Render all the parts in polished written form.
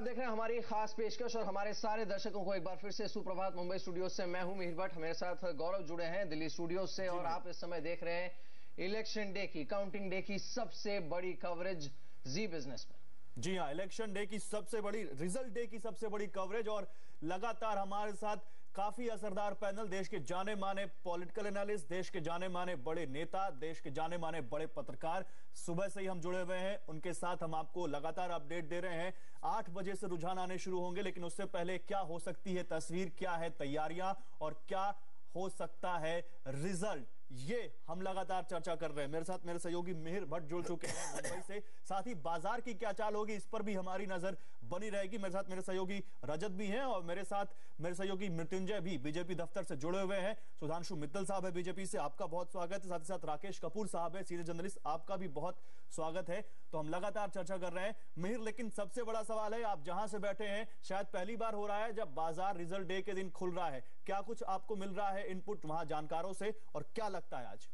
आप देख रहे हैं हमारी खास पेशकश और हमारे सारे दर्शकों को एक बार फिर से सुप्रभात मुंबई स्टूडियो से। मैं हूं मिहिर भट्ट, मेरे साथ गौरव जुड़े हैं दिल्ली स्टूडियो से और आप इस समय देख रहे हैं इलेक्शन डे की, काउंटिंग डे की सबसे बड़ी कवरेज जी बिजनेस पर। जी हाँ, इलेक्शन डे की सबसे बड़ी, रिजल्ट डे की सबसे बड़ी कवरेज और लगातार हमारे साथ काफी असरदार पैनल, देश के जाने माने पॉलिटिकल एनालिस्ट, देश के जाने माने बड़े नेता, देश के जाने माने बड़े पत्रकार सुबह से ही हम जुड़े हुए हैं। उनके साथ हम आपको लगातार अपडेट दे रहे हैं। 8 बजे से रुझान आने शुरू होंगे, लेकिन उससे पहले क्या हो सकती है तस्वीर, क्या है तैयारियां और क्या हो सकता है रिजल्ट, ये हम लगातार चर्चा कर रहे हैं। मेरे साथ मेरे सहयोगी मिहिर भट्ट जुड़ चुके हैं मुंबई से। साथ ही बाजार की क्या चाल होगी इस पर भी हमारी नजर बनी रहेगी। मेरे साथ मेरे सहयोगी रजत भी हैं और मेरे साथ मेरे सहयोगी मृत्युंजय भी बीजेपी दफ्तर से जुड़े हुए हैं। सुधांशु मित्तल साहब है बीजेपी से, आपका बहुत स्वागत है। साथ ही साथ राकेश कपूर साहब है सीनियर जर्नलिस्ट, आपका भी बहुत स्वागत है। तो हम लगातार चर्चा कर रहे हैं मिहिर, लेकिन सबसे बड़ा सवाल है, आप जहां से बैठे हैं शायद पहली बार हो रहा है जब बाजार रिजल्ट डे के दिन खुल रहा है, क्या कुछ आपको मिल रहा है इनपुट वहां जानकारों से और क्या लगता है आज?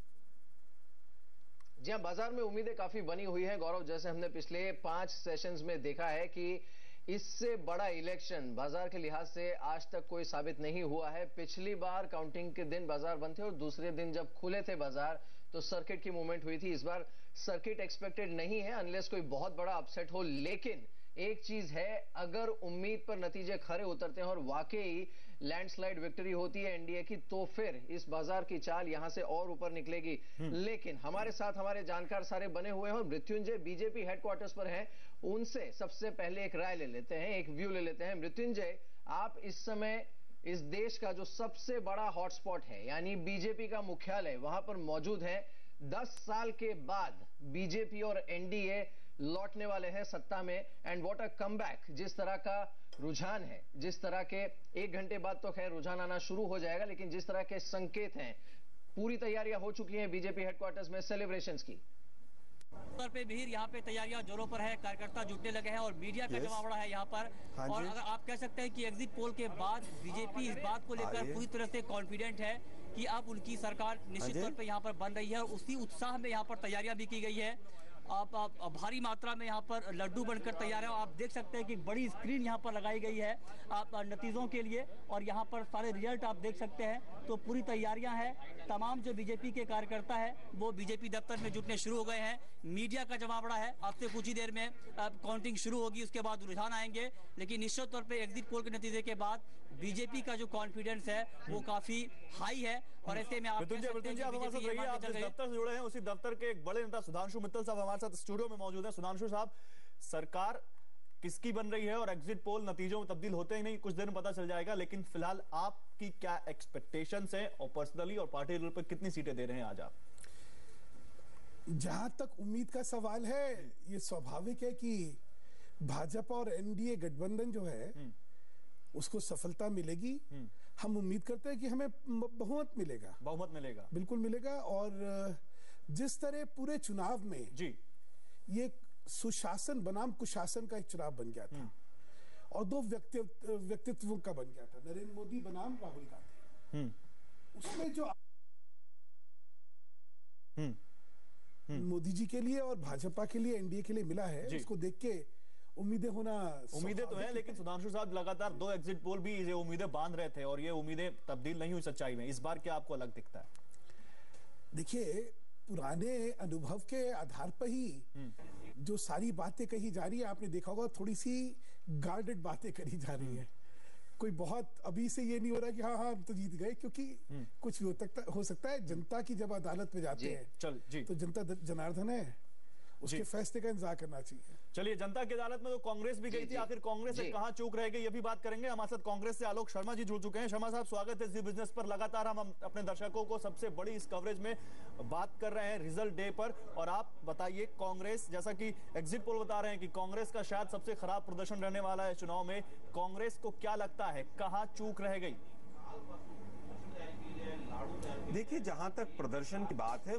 जी हाँ, बाजार में उम्मीदें काफी बनी हुई हैं गौरव। जैसे हमने पिछले 5 सेशंस में देखा है कि इससे बड़ा इलेक्शन बाजार के लिहाज से आज तक कोई साबित नहीं हुआ है। पिछली बार काउंटिंग के दिन बाजार बंद थे और दूसरे दिन जब खुले थे बाजार तो सर्किट की मूवमेंट हुई थी। इस बार सर्किट एक्सपेक्टेड नहीं है अनलेस कोई बहुत बड़ा अपसेट हो। लेकिन एक चीज है, अगर उम्मीद पर नतीजे खरे उतरते हैं और वाकई लैंडस्लाइड विक्ट्री होती है एनडीए की, तो फिर इस बाजार की चाल यहां से और ऊपर निकलेगी। लेकिन हमारे साथ हमारे जानकार सारे बने हुए हैं और मृत्युंजय बीजेपी हेडक्वार्टर्स पर हैं, उनसे सबसे पहले एक राय ले लेते हैं, एक व्यू ले लेते हैं। मृत्युंजय, आप इस समय इस देश का जो सबसे बड़ा हॉटस्पॉट है यानी बीजेपी का मुख्यालय, वहां पर मौजूद है। 10 साल के बाद बीजेपी और एनडीए लौटने वाले हैं सत्ता में, एंड व्हाट अ कमबैक। जिस तरह का रुझान है, जिस तरह के 1 घंटे बाद तो खैर रुझान आना शुरू हो जाएगा, लेकिन जिस तरह के संकेत हैं, पूरी तैयारियां हो चुकी हैं बीजेपी हेडक्वार्टर्स में सेलिब्रेशंस की। तौर पे भीड़ यहाँ पे तैयारियां जोरों पर है, कार्यकर्ता जुटने लगे हैं और मीडिया का जमावड़ा है यहाँ पर। और अगर आप कह सकते हैं कि एग्जिट पोल के बाद बीजेपी इस बात को लेकर पूरी तरह से कॉन्फिडेंट है कि अब उनकी सरकार निश्चित तौर पे यहाँ पर बन रही है और उसी उत्साह में यहाँ पर तैयारियां भी की गई है। आप भारी मात्रा में यहाँ पर लड्डू बनकर तैयार है। आप देख सकते हैं कि बड़ी स्क्रीन यहाँ पर लगाई गई है आप नतीजों के लिए और यहाँ पर सारे रिजल्ट आप देख सकते हैं। तो पूरी तैयारियां हैं। तमाम जो बीजेपी के कार्यकर्ता है वो बीजेपी दफ्तर में जुटने शुरू हो गए हैं। मीडिया का जमावड़ा है, अब से कुछ ही देर में काउंटिंग शुरू होगी, उसके बाद रुझान आएंगे। लेकिन निश्चित तौर पर एग्जिट पोल के नतीजे के बाद बीजेपी का जो कॉन्फिडेंस है वो काफी हाई है। और ऐसे में आप दफ्तर से जुड़े हैं, उसी दफ्तर के एक बड़े नेता सुधांशु मित्तल साहब हमारे साथ स्टूडियो में मौजूद है। सुधांशु साहब, सरकार किसकी बन रही है और एग्जिट पोल नतीजों में तब्दील होते ही नहीं, कुछ देर में पता चल जाएगा, लेकिन फिलहाल आपकी क्या एक्सपेक्टेशंस हैं और पर्सनली और पार्टी लेवल पर कितनी सीटें दे रहे हैं आज आप? जहां तक उम्मीद का सवाल है, ये स्वाभाविक है कि भाजपा और एनडीए गठबंधन जो है उसको सफलता मिलेगी। हम उम्मीद करते हैं कि हमें बहुमत मिलेगा। बहुमत मिलेगा, बिल्कुल मिलेगा। और जिस तरह पूरे चुनाव में जी ये सुशासन बनाम कुशासन का एक चुनाव बन गया था और 2 व्यक्तित्वों का बन गया था, नरेंद्र मोदी बनाम राहुल गांधी। उसमें जो मोदी जी के लिए और भाजपा के लिए, एनडीए के लिए मिला है, उसको देख के उम्मीदें तो है। लेकिन सुधांशु साहब, लगातार 2 एग्जिट पोल भी ये उम्मीदें बांध रहे थे और ये उम्मीदें तब्दील नहीं हुई सच्चाई में। इस बार क्या आपको अलग दिखता है? देखिए, पुराने अनुभव के आधार पर ही जो सारी बातें कही जा रही है, आपने देखा होगा थोड़ी सी गार्डेड बातें करी जा रही है। कोई बहुत अभी से ये नहीं हो रहा कि हाँ हम तो जीत गए, क्योंकि कुछ भी हो सकता है। जनता की जब अदालत में जाते हैं तो जनता जनार्दन है, उसके फैसले का इंतजार करना चाहिए। चलिए, जनता की अदालत में तो कांग्रेस भी गई थी, आखिर कांग्रेस से कहां चूक रह गई ये भी बात करेंगे। हमारे साथ कांग्रेस से आलोक शर्मा जी जुड़ चुके हैं। शर्मा साहब, स्वागत है जी बिजनेस पर। लगातार हम अपने दर्शकों को सबसे बड़ी इस कवरेज में बात कर रहे हैं रिजल्ट डे पर, और आप बताइए, कांग्रेस, जैसा कि एग्जिट पोल बता रहे हैं कि कांग्रेस का शायद सबसे खराब प्रदर्शन रहने वाला है चुनाव में, कांग्रेस को क्या लगता है कहां चूक रह गई? देखिए, जहां तक प्रदर्शन की बात है,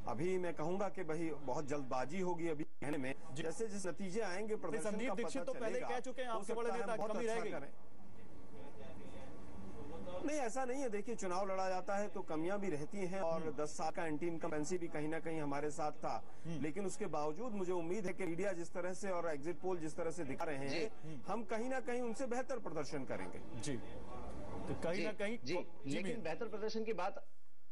अभी मैं कहूंगा कि भाई बहुत जल्दबाजी होगी अभी कहने में। जैसे जैसे नतीजे आएंगे प्रदर्शन संदीप दीक्षित तो पहले कह चुके हैं आपसे बड़े नेता कमी रह गई। नहीं, ऐसा नहीं है। देखिए, चुनाव लड़ा जाता है तो कमियां भी रहती हैं, और 10 साल का एंटी इनकम्बेंसी भी कहीं ना कहीं हमारे साथ था। लेकिन उसके बावजूद मुझे उम्मीद है कि मीडिया जिस तरह से और एग्जिट पोल जिस तरह से दिखा रहे हैं, हम कहीं ना कहीं उनसे बेहतर प्रदर्शन करेंगे। जी, तो कहीं ना कहीं लेकिन बेहतर प्रदर्शन की बात,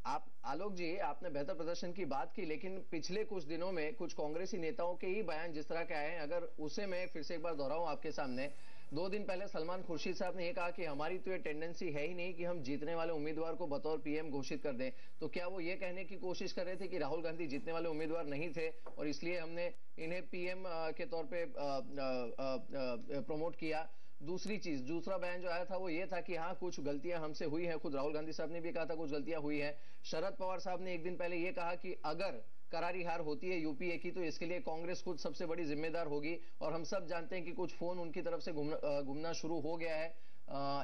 आप आलोक जी, आपने बेहतर प्रदर्शन की बात की, लेकिन पिछले कुछ दिनों में कुछ कांग्रेसी नेताओं के ही बयान जिस तरह के आए हैं, अगर उसे मैं फिर से एक बार दोहराऊं आपके सामने, 2 दिन पहले सलमान खुर्शीद साहब ने यह कहा कि हमारी तो ये टेंडेंसी है ही नहीं कि हम जीतने वाले उम्मीदवार को बतौर पीएम घोषित कर दें। तो क्या वो ये कहने की कोशिश कर रहे थे कि राहुल गांधी जीतने वाले उम्मीदवार नहीं थे और इसलिए हमने इन्हें पीएम के तौर पे प्रमोट किया? दूसरी चीज, दूसरा बयान जो आया था वो ये था कि हाँ, कुछ गलतियां हमसे हुई हैं। खुद राहुल गांधी साहब ने भी कहा था कुछ गलतियां हुई हैं। शरद पवार साहब ने एक दिन पहले ये कहा कि अगर करारी हार होती है यूपीए की तो इसके लिए कांग्रेस खुद सबसे बड़ी जिम्मेदार होगी, और हम सब जानते हैं कि कुछ फोन उनकी तरफ से घूमना शुरू हो गया है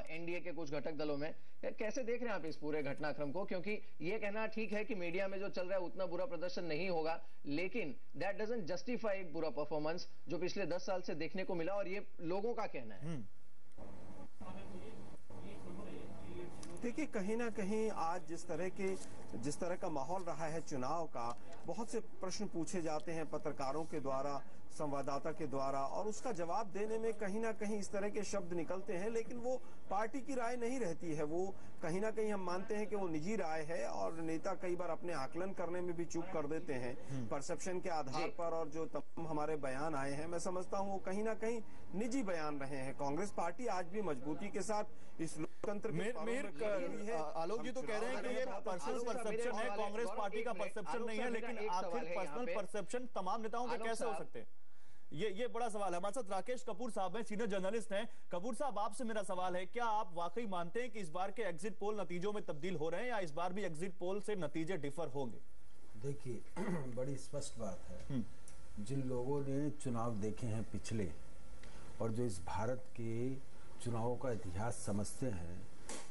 एनडीए के कुछ घटक दलों में। कैसे देख रहे हैं आप इस पूरे घटनाक्रम को? क्योंकि ये कहना ठीक है कि मीडिया में जो चल रहा है उतना बुरा प्रदर्शन नहीं होगा, लेकिन दैट डजंट जस्टिफाई एक बुरा परफॉर्मेंस जो पिछले 10 साल से देखने को मिला, और ये लोगों का कहना है। देखिए, कहीं ना कहीं आज जिस तरह का माहौल रहा है चुनाव का, बहुत से प्रश्न पूछे जाते हैं पत्रकारों के द्वारा, संवाददाता के द्वारा, और उसका जवाब देने में कहीं ना कहीं इस तरह के शब्द निकलते हैं, लेकिन वो पार्टी की राय नहीं रहती है। वो कहीं ना कहीं हम मानते हैं कि वो निजी राय है, और नेता कई बार अपने आकलन करने में भी चूक कर देते हैं परसेप्शन के आधार पर। और जो तमाम हमारे बयान आए हैं, मैं समझता हूँ वो कहीं ना कहीं निजी बयान रहे हैं। कांग्रेस पार्टी आज भी मजबूती के साथ इस लोकतंत्र के आलोक जी तो कह रहे हैं कि ये पर्सनल परसेप्शन है, कांग्रेस पार्टी का परसेप्शन नहीं है, लेकिन आखिर पर्सनल परसेप्शन तमाम नेताओं के कैसे हो सकते हैं? ये बड़ा सवाल है। हमारे साथ राकेश कपूर साहब हैं, सीनियर जर्नलिस्ट हैं। कपूर साहब, आपसे मेरा सवाल है, क्या आप वाकई मानते हैं कि इस बार के एग्जिट पोल नतीजों में तब्दील हो रहे हैं, या इस बार भी एग्जिट पोल से नतीजे डिफर होंगे? देखिए, बड़ी स्पष्ट बात है, जिन लोगों ने चुनाव देखे हैं पिछले, और जो इस भारत के चुनावों का इतिहास समझते हैं,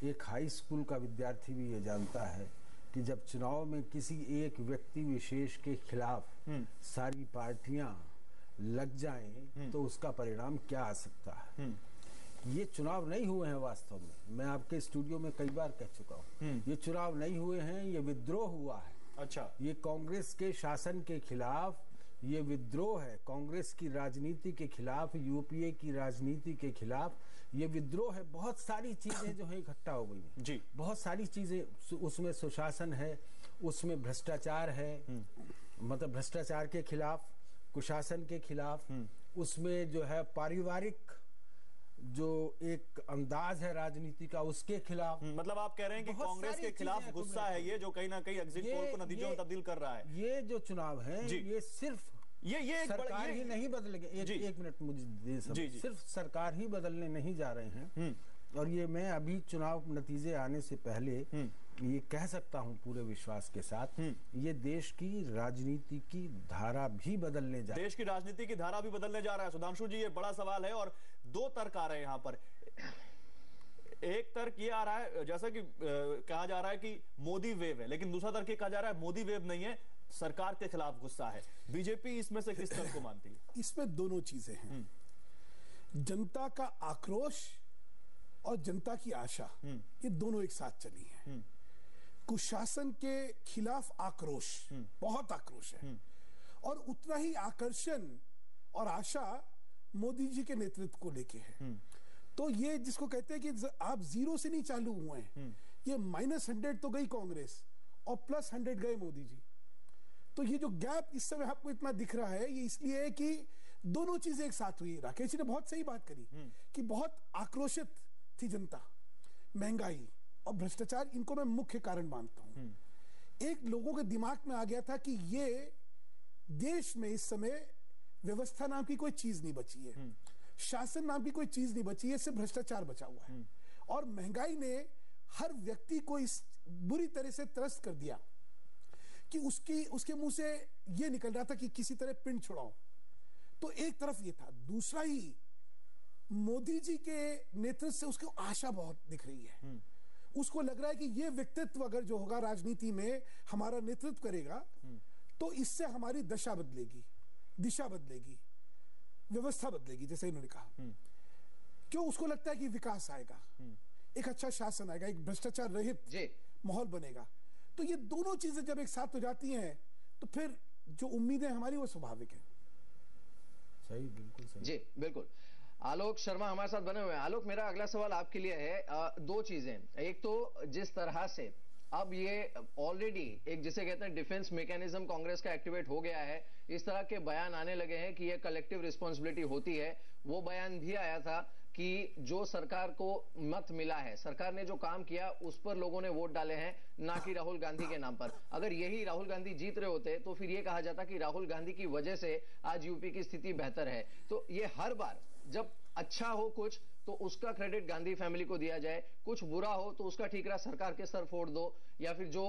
एक हाई स्कूल का विद्यार्थी भी ये जानता है कि जब चुनाव में किसी एक व्यक्ति विशेष के खिलाफ सारी पार्टियां लग जाएं तो उसका परिणाम क्या आ सकता है। ये चुनाव नहीं हुए हैं वास्तव में, मैं आपके स्टूडियो में कई बार कह चुका हूँ, ये चुनाव नहीं हुए हैं, ये विद्रोह हुआ है। अच्छा, ये कांग्रेस के शासन के खिलाफ ये विद्रोह है, कांग्रेस की राजनीति के खिलाफ, यूपीए की राजनीति के खिलाफ ये विद्रोह है। बहुत सारी चीजें जो है इकट्ठा हो गई हैं जी, बहुत सारी चीजें, उसमें सुशासन है, उसमें भ्रष्टाचार है, मतलब भ्रष्टाचार के खिलाफ, कुशासन के खिलाफ, उसमें जो है पारिवारिक जो एक अंदाज है राजनीति का उसके खिलाफ। मतलब आप कह रहे हैं कि कांग्रेस के खिलाफ गुस्सा है ये, जो कहीं ना कहीं एग्जिट पोल को नतीजों में तब्दील कर रहा है। ये जो चुनाव है ये सिर्फ ये सरकार ही नहीं बदलेंगे। एक मिनट मुझे दे सकते, सिर्फ सरकार ही बदलने नहीं जा रहे हैं। और ये मैं अभी चुनाव नतीजे आने से पहले ये कह सकता हूं पूरे विश्वास के साथ, ये देश की राजनीति की धारा भी बदलने जा रहा है। देश की राजनीति की धारा भी बदलने जा रहा है। सुधांशु जी, ये बड़ा सवाल है, और 2 तर्क आ रहे हैं यहाँ पर। एक तर्क ये आ रहा है, जैसा कि कहा जा रहा है कि मोदी वेव है, लेकिन दूसरा तर्क ये कहा जा रहा है मोदी वेव नहीं है, सरकार के खिलाफ गुस्सा है। बीजेपी इसमें से किस तर्क को मानती है? इसमें दोनों चीजें हैं, जनता का आक्रोश और जनता की आशा, ये दोनों एक साथ चली है। कुशासन के खिलाफ आक्रोश, बहुत आक्रोश है, और उतना ही आकर्षण और आशा मोदी जी के नेतृत्व को लेके है। तो ये जिसको कहते हैं कि आप 0 से नहीं चालू हुए हैं, ये -100 तो गई कांग्रेस और +100 गए मोदी जी। तो ये जो गैप इस समय आपको इतना दिख रहा है, ये इसलिए है कि दोनों चीजें एक साथ हुई। राकेश जी ने बहुत सही बात करी कि बहुत आक्रोशित थी जनता, महंगाई और भ्रष्टाचार, इनको मैं मुख्य कारण मानता हूं। एक लोगों के दिमाग में आ गया था कि ये देश में इस समय व्यवस्था नाम की कोई चीज नहीं बची है, शासन नाम की कोई चीज नहीं बची है, सिर्फ भ्रष्टाचार बचा हुआ है। और महंगाई ने हर व्यक्ति को इस बुरी तरह से त्रस्त कर दिया कि उसके मुंह से ये निकल रहा था कि किसी तरह पिंड छुड़ाओ। तो एक तरफ ये था, दूसरा ही मोदी जी के नेतृत्व से उसको आशा बहुत दिख रही है। उसको लग रहा है कि ये व्यक्तित्व अगर जो होगा राजनीति में हमारा नेतृत्व करेगा तो इससे हमारी दशा बदलेगी, दिशा बदलेगी, व्यवस्था बदलेगी, जैसे इन्होंने कहा। क्यों? उसको लगता है कि विकास आएगा, एक अच्छा शासन आएगा, एक भ्रष्टाचार रहित माहौल बनेगा। तो ये दोनों चीजें जब एक साथ हो जाती हैं तो फिर जो उम्मीदें हमारी वो स्वाभाविक है। सही, बिल्कुल सही। जी बिल्कुल। आलोक शर्मा हमारे साथ बने हुए हैं। आलोक, मेरा अगला सवाल आपके लिए है। दो चीजें, एक तो जिस तरह से अब ये ऑलरेडी एक जिसे कहते हैं डिफेंस मैकेनिज्म कांग्रेस का एक्टिवेट हो गया है, इस तरह के बयान आने लगे हैं कि ये कलेक्टिव रिस्पांसिबिलिटी होती है। वो बयान भी आया था कि जो सरकार को मत मिला है, सरकार ने जो काम किया उस पर लोगों ने वोट डाले हैं, ना कि राहुल गांधी के नाम पर। अगर यही राहुल गांधी जीत रहे होते तो फिर ये कहा जाता कि राहुल गांधी की वजह से आज यूपी की स्थिति बेहतर है। तो ये हर बार जब अच्छा हो कुछ तो उसका क्रेडिट गांधी फैमिली को दिया जाए, कुछ बुरा हो तो उसका ठीकरा सरकार के सर फोड़ दो, या फिर जो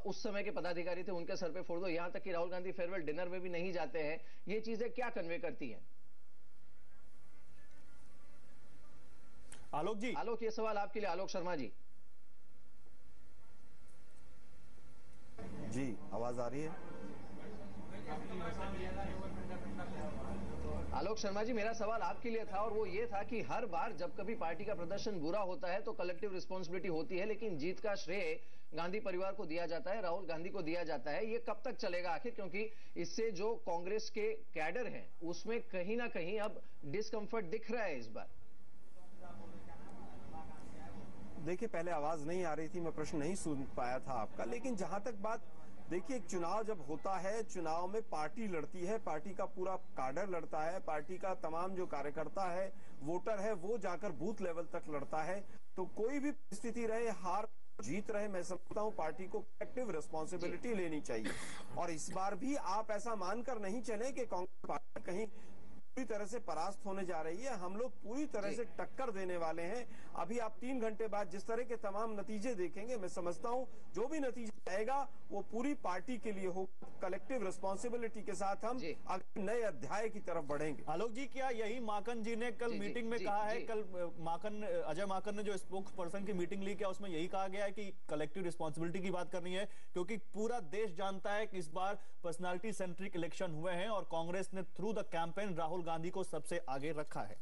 उस समय के पदाधिकारी थे उनके सर पे फोड़ दो। यहां तक कि राहुल गांधी फेयरवेल डिनर में भी नहीं जाते हैं। ये चीजें क्या कन्वे करती हैं? आलोक जी। आलोक, ये सवाल आपके लिए, आलोक शर्मा जी। जी, आवाज आ रही है? आलोक शर्मा जी, मेरा सवाल आपके लिए था और वो ये था कि हर बार जब कभी पार्टी का प्रदर्शन बुरा होता है तो कलेक्टिव रिस्पांसिबिलिटी होती है, लेकिन जीत का श्रेय गांधी परिवार को दिया जाता है, राहुल गांधी को दिया जाता है। ये कब तक चलेगा आखिर? क्योंकि इससे जो कांग्रेस के कैडर हैं उसमें कहीं ना कहीं अब डिस्कंफर्ट दिख रहा है इस बार। देखिए, पहले आवाज नहीं आ रही थी, मैं प्रश्न नहीं सुन पाया था आपका, लेकिन जहां तक बात, देखिए एक चुनाव जब होता है, चुनाव में पार्टी लड़ती है, पार्टी का पूरा काडर लड़ता है, पार्टी का तमाम जो कार्यकर्ता है, वोटर है, वो जाकर बूथ लेवल तक लड़ता है। तो कोई भी परिस्थिति रहे, हार जीत रहे, मैं समझता हूं पार्टी को कलेक्टिव रिस्पांसिबिलिटी लेनी चाहिए। और इस बार भी आप ऐसा मानकर नहीं चले कि कांग्रेस पार्टी कहीं पूरी तरह से परास्त होने जा रही है। हम लोग पूरी तरह से टक्कर देने वाले हैं। अभी आप 3 घंटे बाद जिस तरह के तमाम नतीजे देखेंगे, मैं समझता हूं जो भी नतीजा आएगा वो पूरी पार्टी के लिए हो। कलेक्टिव रिस्पांसिबिलिटी के साथ हम अगले नए अध्याय की तरफ बढ़ेंगे। आलोक जी, क्या यही माकन जी ने कल मीटिंग में कहा है? कल अजय माकन ने जो स्पोक्स पर्सन की मीटिंग ली, क्या उसमें यही कहा गया है कि कलेक्टिव रिस्पांसिबिलिटी की बात करनी है? क्योंकि पूरा देश जानता है कि इस बार पर्सनालिटी सेंट्रिक इलेक्शन हुए हैं और कांग्रेस ने through the campaign Rahul Gandhi को सबसे आगे रखा है।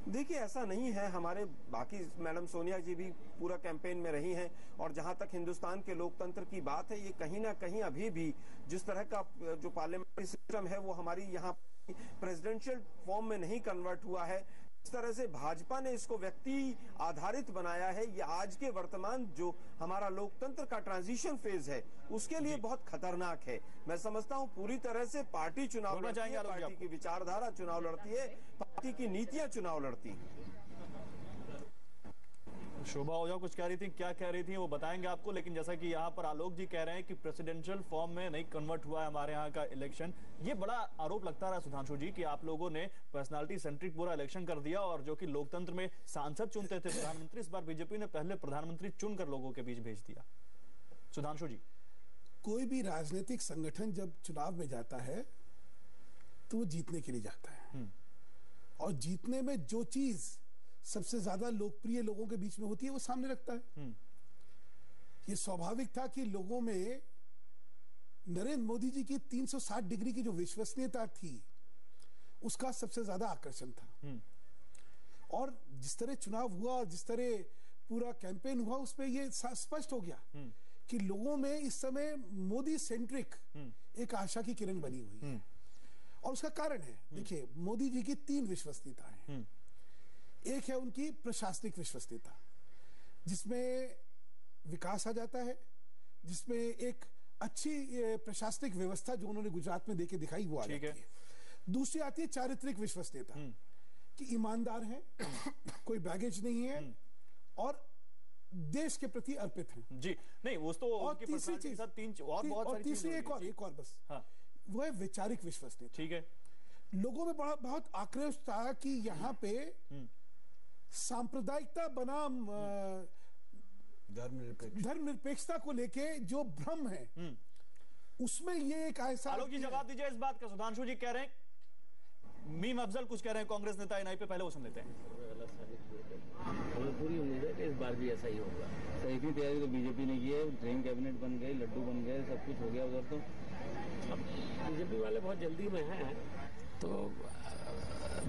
देखिए, ऐसा नहीं है। हमारे बाकी मैडम सोनिया जी भी पूरा कैंपेन में रही हैं, और जहां तक हिंदुस्तान के लोकतंत्र की बात है, ये कहीं ना कहीं अभी भी जिस तरह का जो पार्लियामेंट्री सिस्टम है वो हमारी यहाँ प्रेसिडेंशियल फॉर्म में नहीं कन्वर्ट हुआ है। इस तरह से भाजपा ने इसको व्यक्ति आधारित बनाया है। ये आज के वर्तमान जो हमारा लोकतंत्र का ट्रांजिशन फेज है उसके लिए बहुत खतरनाक है। मैं समझता हूं पूरी तरह से पार्टी चुनाव लड़ती है, पार्टी की विचारधारा चुनाव लड़ती है, पार्टी की नीतियां चुनाव लड़ती है। शोभा ओझा कुछ कह रही थी, क्या कह रही थी वो बताएंगे आपको, लेकिन जैसा कि यहाँ पर आलोक जी कह रहे हैं कि प्रेसिडेंशियल फॉर्म में नहीं कन्वर्ट हुआ है हमारे यहाँ का इलेक्शन। ये बड़ा आरोप लगता रहा सुधांशु जी कि आप लोगों ने पर्सनालिटी सेंट्रिक पूरा इलेक्शन कर दिया, और जो कि लोकतंत्र में सांसद चुनते थे प्रधानमंत्री, इस बार बीजेपी ने पहले प्रधानमंत्री चुनकर लोगों के बीच भेज दिया। सुधांशु जी, कोई भी राजनीतिक संगठन जब चुनाव में जाता है तो वो जीतने के लिए जाता है, और जीतने में जो चीज सबसे ज्यादा लोकप्रिय लोगों के बीच में होती है वो सामने रखता है। ये स्वाभाविक था कि लोगों में नरेंद्र मोदी जी की 360 डिग्री की जो विश्वसनीयता थी उसका सबसे ज्यादा आकर्षण था। और जिस तरह चुनाव हुआ, जिस तरह पूरा कैंपेन हुआ, उसमें ये स्पष्ट हो गया कि लोगों में इस समय मोदी सेंट्रिक एक आशा की किरण बनी हुई है। और उसका कारण है, देखिए मोदी जी की 3 विश्वसनीयताएं हैं। एक है उनकी प्रशासनिक विश्वसनीयता, जिसमें विकास आ जाता है, जिसमें एक अच्छी प्रशासनिक व्यवस्था जो उन्होंने गुजरात में देके दिखाई वो आ जाती है। दूसरी आती है चारित्रिक विश्वसनीयता, कि ईमानदार हैं, कोई बैगेज नहीं है और देश के प्रति अर्पित हैं। जी नहीं, वो तो और तीसरी चीज और तीसरी एक और बस, वो है वैचारिक विश्वसनीयता। ठीक है, लोगों में बहुत आक्रोश था कि यहाँ पे सांप्रदायिकता बनाम धर्मनिरपेक्षता को लेके जो भ्रम है उसमें ये एक ऐसा। आलोक जी जवाब दीजिए इस बात का। सुधांशु जी कह रहे हैं, मीम अफजल कुछ कह रहे हैं, कांग्रेस नेता एनआई पे, पहले वो सुन लेते हैं। हमें पूरी उम्मीद है कि इस बार भी ऐसा ही होगा। सही की तैयारी तो बीजेपी ने की है, ड्रीम कैबिनेट बन गई, लड्डू बन गए, सब कुछ हो गया उधर। तो अब बीजेपी वाले बहुत जल्दी में हैं, तो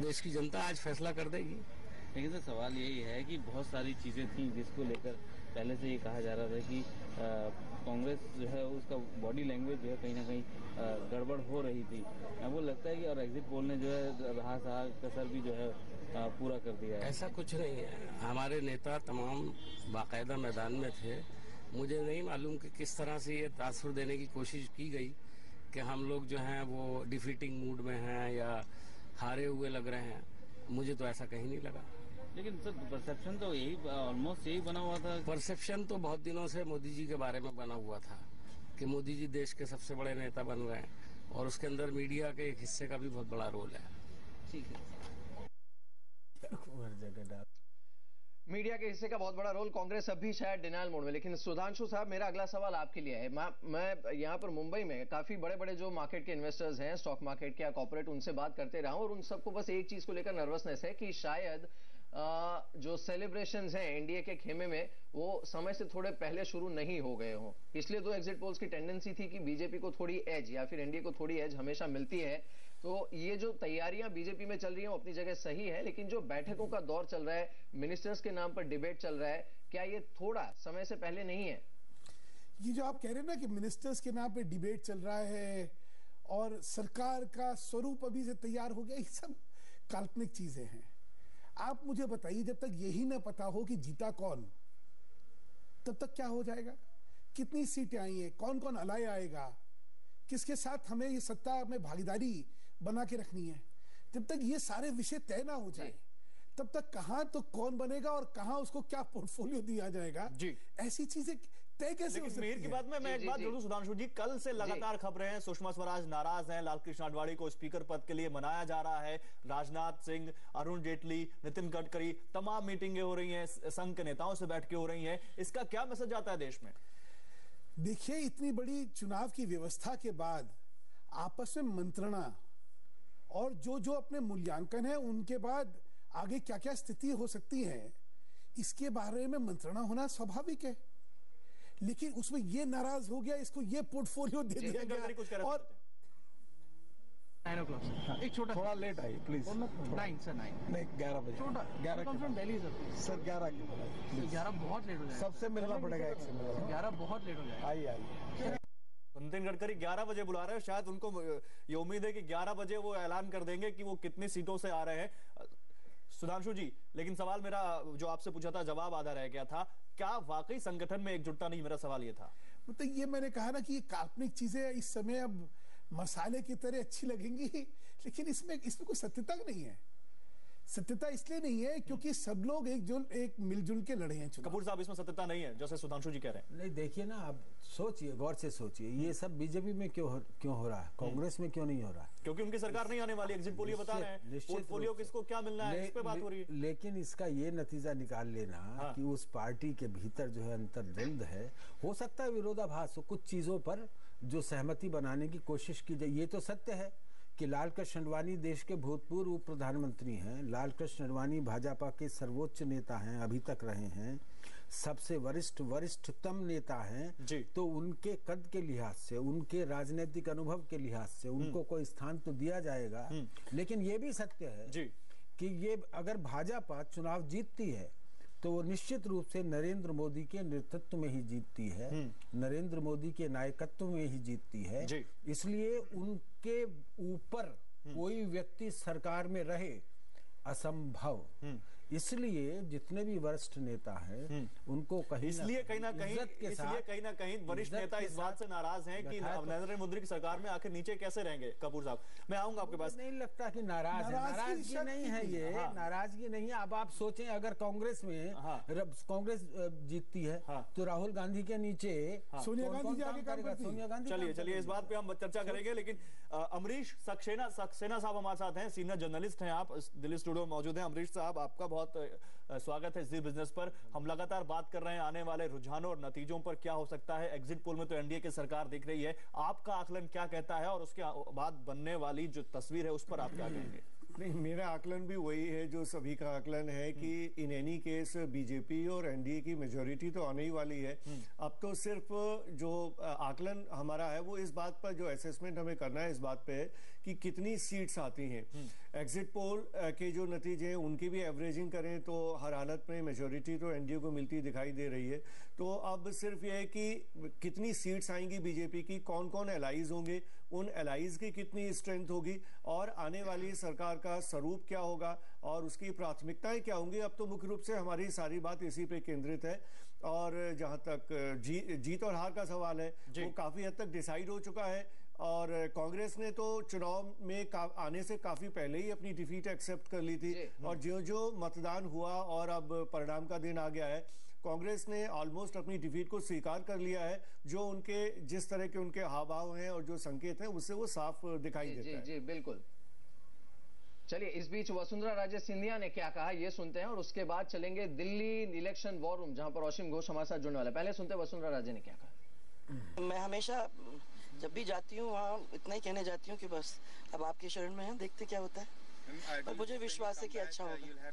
देश की जनता आज फैसला कर देगी। लेकिन सर सवाल यही है कि बहुत सारी चीज़ें थी जिसको लेकर पहले से ये कहा जा रहा था कि कांग्रेस जो है उसका बॉडी लैंग्वेज जो है कहीं ना कहीं गड़बड़ हो रही थी। वो लगता है कि और एग्जिट पोल ने जो है रहा कसर भी जो है पूरा कर दिया है। ऐसा कुछ नहीं है, हमारे नेता तमाम बाकायदा मैदान में थे। मुझे नहीं मालूम कि किस तरह से ये तासुर देने की कोशिश की गई कि हम लोग जो हैं वो डिफीटिंग मूड में हैं या हारे हुए लग रहे हैं। मुझे तो ऐसा कहीं नहीं लगा। लेकिन सर परसेप्शन तो यही ऑलमोस्ट यही बना हुआ था। परसेप्शन तो बहुत दिनों से मोदी जी के बारे में बना हुआ था कि मोदी जी देश के सबसे बड़े नेता बन गए और उसके अंदर मीडिया के एक हिस्से का भी बहुत बड़ा रोल है। ठीक है, मीडिया के हिस्से का बहुत बड़ा रोल। कांग्रेस अभी शायद डिनायल मोड में। लेकिन सुधांशु साहब, मेरा अगला सवाल आपके लिए है। मैं यहाँ पर मुंबई में काफी बड़े बड़े जो मार्केट के इन्वेस्टर्स हैं, स्टॉक मार्केट के या कॉर्पोरेट, उनसे बात करते रहा हूं और उन सबको बस एक चीज को लेकर नर्वसनेस है कि शायद जो सेलिब्रेशंस हैं एनडीए के खेमे में वो समय से थोड़े पहले शुरू नहीं हो गए हों। पिछले 2 एग्जिट पोल्स की टेंडेंसी थी कि बीजेपी को थोड़ी एज या फिर एनडीए को थोड़ी एज हमेशा मिलती है। तो ये जो तैयारियां बीजेपी में चल रही हैं वो अपनी जगह सही है, लेकिन जो बैठकों का दौर चल रहा है, मिनिस्टर्स के नाम पर डिबेट चल रहा है, क्या ये थोड़ा समय से पहले नहीं है? ये जो आप कह रहे हैं ना कि मिनिस्टर्स के नाम पे डिबेट चल रहा है और सरकार का स्वरूप अभी से तैयार हो गया, ये सब काल्पनिक चीजें हैं। आप मुझे बताइए, जब तक यही ना पता हो कि जीता कौन, तब तक क्या हो जाएगा? कितनी सीटें आई हैं, कौन कौन अलाय आएगा, किसके साथ हमें ये सत्ता में भागीदारी बना के रखनी है, जब तक ये सारे विषय तय ना हो जाए तब तक कहां तो कौन बनेगा और कहां उसको क्या पोर्टफोलियो दिया जाएगा जी, ऐसी चीजें तय कैसे हो सकती है? की बात में मैं एक बात जोड़ूं सुधांशु जी, कल से लगातार खबरें हैं, सुषमा स्वराज नाराज हैं, लालकृष्ण आडवाणी को स्पीकर पद के लिए मनाया जा रहा है, राजनाथ सिंह, अरुण जेटली, नितिन गडकरी, तमाम मीटिंगें हो रही हैं, संघ के नेताओं से बैठकें हो रही हैं। इसका क्या मैसेज आता है देश में? देखिए, इतनी बड़ी चुनाव की व्यवस्था के बाद आपस में मंत्रणा और जो अपने मूल्यांकन है उनके बाद आगे क्या क्या स्थिति हो सकती है, इसके बारे में मंत्रणा होना स्वाभाविक है। लेकिन उसमें ये नाराज हो गया, इसको ये पोर्टफोलियो दे दिया गया और 9 o'clock एक छोटा थोड़ा लेट आई प्लीज। 9 सर 9 नहीं 11 बजे छोटा 11 दिल्ली सर 11 बहुत लेट हो जाएगा, सबसे मिलना पड़ेगा एक से मिलना। 11 बहुत लेट हो जाएगा। आई नितिन गडकरी 11 बजे बुला रहे हैं, शायद उनको ये उम्मीद है कि 11 बजे वो ऐलान कर देंगे कि वो कितनी सीटों से आ रहे हैं। सुधांशु जी, लेकिन सवाल मेरा जो आपसे पूछा था जवाब आधा रह गया था, क्या वाकई संगठन में एकजुटता नहीं? मेरा सवाल ये था। मतलब ये मैंने कहा ना कि ये काल्पनिक चीजें इस समय अब मसाले की तरह अच्छी लगेंगी, लेकिन इसमें कोई सत्यता नहीं है। सत्यता इसलिए नहीं है क्योंकि सब लोग एक मिलजुल के लड़े हैं चुनाव। कपूर साहब, इसमें सत्यता नहीं है जैसे सुधांशु जी कह रहे हैं? नहीं, देखिए ना, आप सोचिए, गौर से सोचिए, ये सब बीजेपी में क्यों हो रहा है, कांग्रेस में क्यों नहीं हो रहा है? क्योंकि उनकी सरकार नहीं आने वाली। एग्जिट पोल ये बता रहे हैं, पोर्टफोलियो किसको क्या मिलना है, इस पे बात हो रही है। लेकिन इसका ये नतीजा निकाल लेना कि उस पार्टी के भीतर जो है अंतर्द्वंद है, हो सकता है विरोधाभास हो कुछ चीजों पर जो सहमति बनाने की कोशिश की जाए। ये तो सत्य है कि लालकृष्ण आडवाणी देश के भूतपूर्व उप प्रधानमंत्री हैं, लालकृष्ण आडवाणी भाजपा के सर्वोच्च नेता हैं, अभी तक रहे हैं, सबसे वरिष्ठतम नेता हैं, तो उनके कद के लिहाज से, उनके राजनीतिक अनुभव के लिहाज से उनको कोई स्थान तो दिया जाएगा। लेकिन ये भी सत्य है कि ये अगर भाजपा चुनाव जीतती है तो वो निश्चित रूप से नरेंद्र मोदी के नेतृत्व में ही जीतती है, नरेंद्र मोदी के नायकत्व में ही जीतती है। इसलिए उनके ऊपर कोई व्यक्ति सरकार में रहे असंभव। इसलिए जितने भी वरिष्ठ नेता हैं उनको इसलिए कहीं ना कहीं वरिष्ठ नेता इस बात से नाराज हैं कि नरेंद्र मोदी की सरकार में आखिर नीचे कैसे रहेंगे। कपूर साहब, मैं आऊंगा आपके पास। नहीं लगता कि नाराजगी नहीं है ये। नाराजगी नहीं है। अब आप सोचें, अगर कांग्रेस में कांग्रेस जीतती है तो राहुल गांधी के नीचे सोनिया गांधी। चलिए इस बात पे हम चर्चा करेंगे। लेकिन अमरीश सक्सेना साहब हमारे साथ हैं, सीनियर जर्नलिस्ट हैं, आप दिल्ली स्टूडियो में मौजूद हैं। अमरीश साहब, आपका बहुत स्वागत है जी बिजनेस पर। हम लगातार बात कर रहे हैं आने वाले रुझानों और नतीजों पर, क्या हो सकता है। एग्जिट पोल में तो एनडीए की सरकार दिख रही है, आपका आकलन क्या कहता है और उसके बाद बनने वाली जो तस्वीर है उस पर आप क्या कहेंगे? नहीं, मेरा आकलन भी वही है जो सभी का आकलन है कि इन एनी केस बीजेपी और एनडीए की मेजोरिटी तो आने ही वाली है। अब तो सिर्फ जो आकलन हमारा है वो इस बात पर, जो असेसमेंट हमें करना है इस बात पे है कि कितनी सीट्स आती हैं। एग्जिट पोल के जो नतीजे हैं उनकी भी एवरेजिंग करें तो हर हालत में मेजोरिटी तो एनडीए को मिलती दिखाई दे रही है। तो अब सिर्फ यह है कि कितनी सीट्स आएंगी बीजेपी की, कौन कौन एलाइज होंगे, उन एलाइज की कितनी स्ट्रेंथ होगी और आने वाली सरकार का स्वरूप क्या होगा और उसकी प्राथमिकताएं क्या होंगी। अब तो मुख्य रूप से हमारी सारी बात इसी पे केंद्रित है और जहां तक जीत और हार का सवाल है वो काफी हद तक डिसाइड हो चुका है और कांग्रेस ने तो चुनाव में आने से काफी पहले ही अपनी डिफीट एक्सेप्ट कर ली थी और जो जो मतदान हुआ और अब परिणाम का दिन आ गया है, कांग्रेस ने ऑलमोस्ट अपनी डिफीट को स्वीकार कर लिया है। जो उनके जिस तरह के उनके हाव भाव हैं और जो संकेत हैं उससे वो साफ दिखाई देता है। जी बिल्कुल। चलिए, इस बीच वसुंधरा राजे सिंधिया ने क्या कहा ये सुनते हैं और उसके बाद चलेंगे दिल्ली इलेक्शन वॉर रूम जहां पर असीम घोष हमारे साथ जुड़ने वाला है। पहले सुनते हैं वसुंधरा राजे ने क्या कहा। मैं हमेशा जब भी जाती हूँ वहाँ इतना ही कहने जाती हूँ कि बस अब आपके शरण में है, देखते क्या होता है और मुझे विश्वास है कि अच्छा होगा।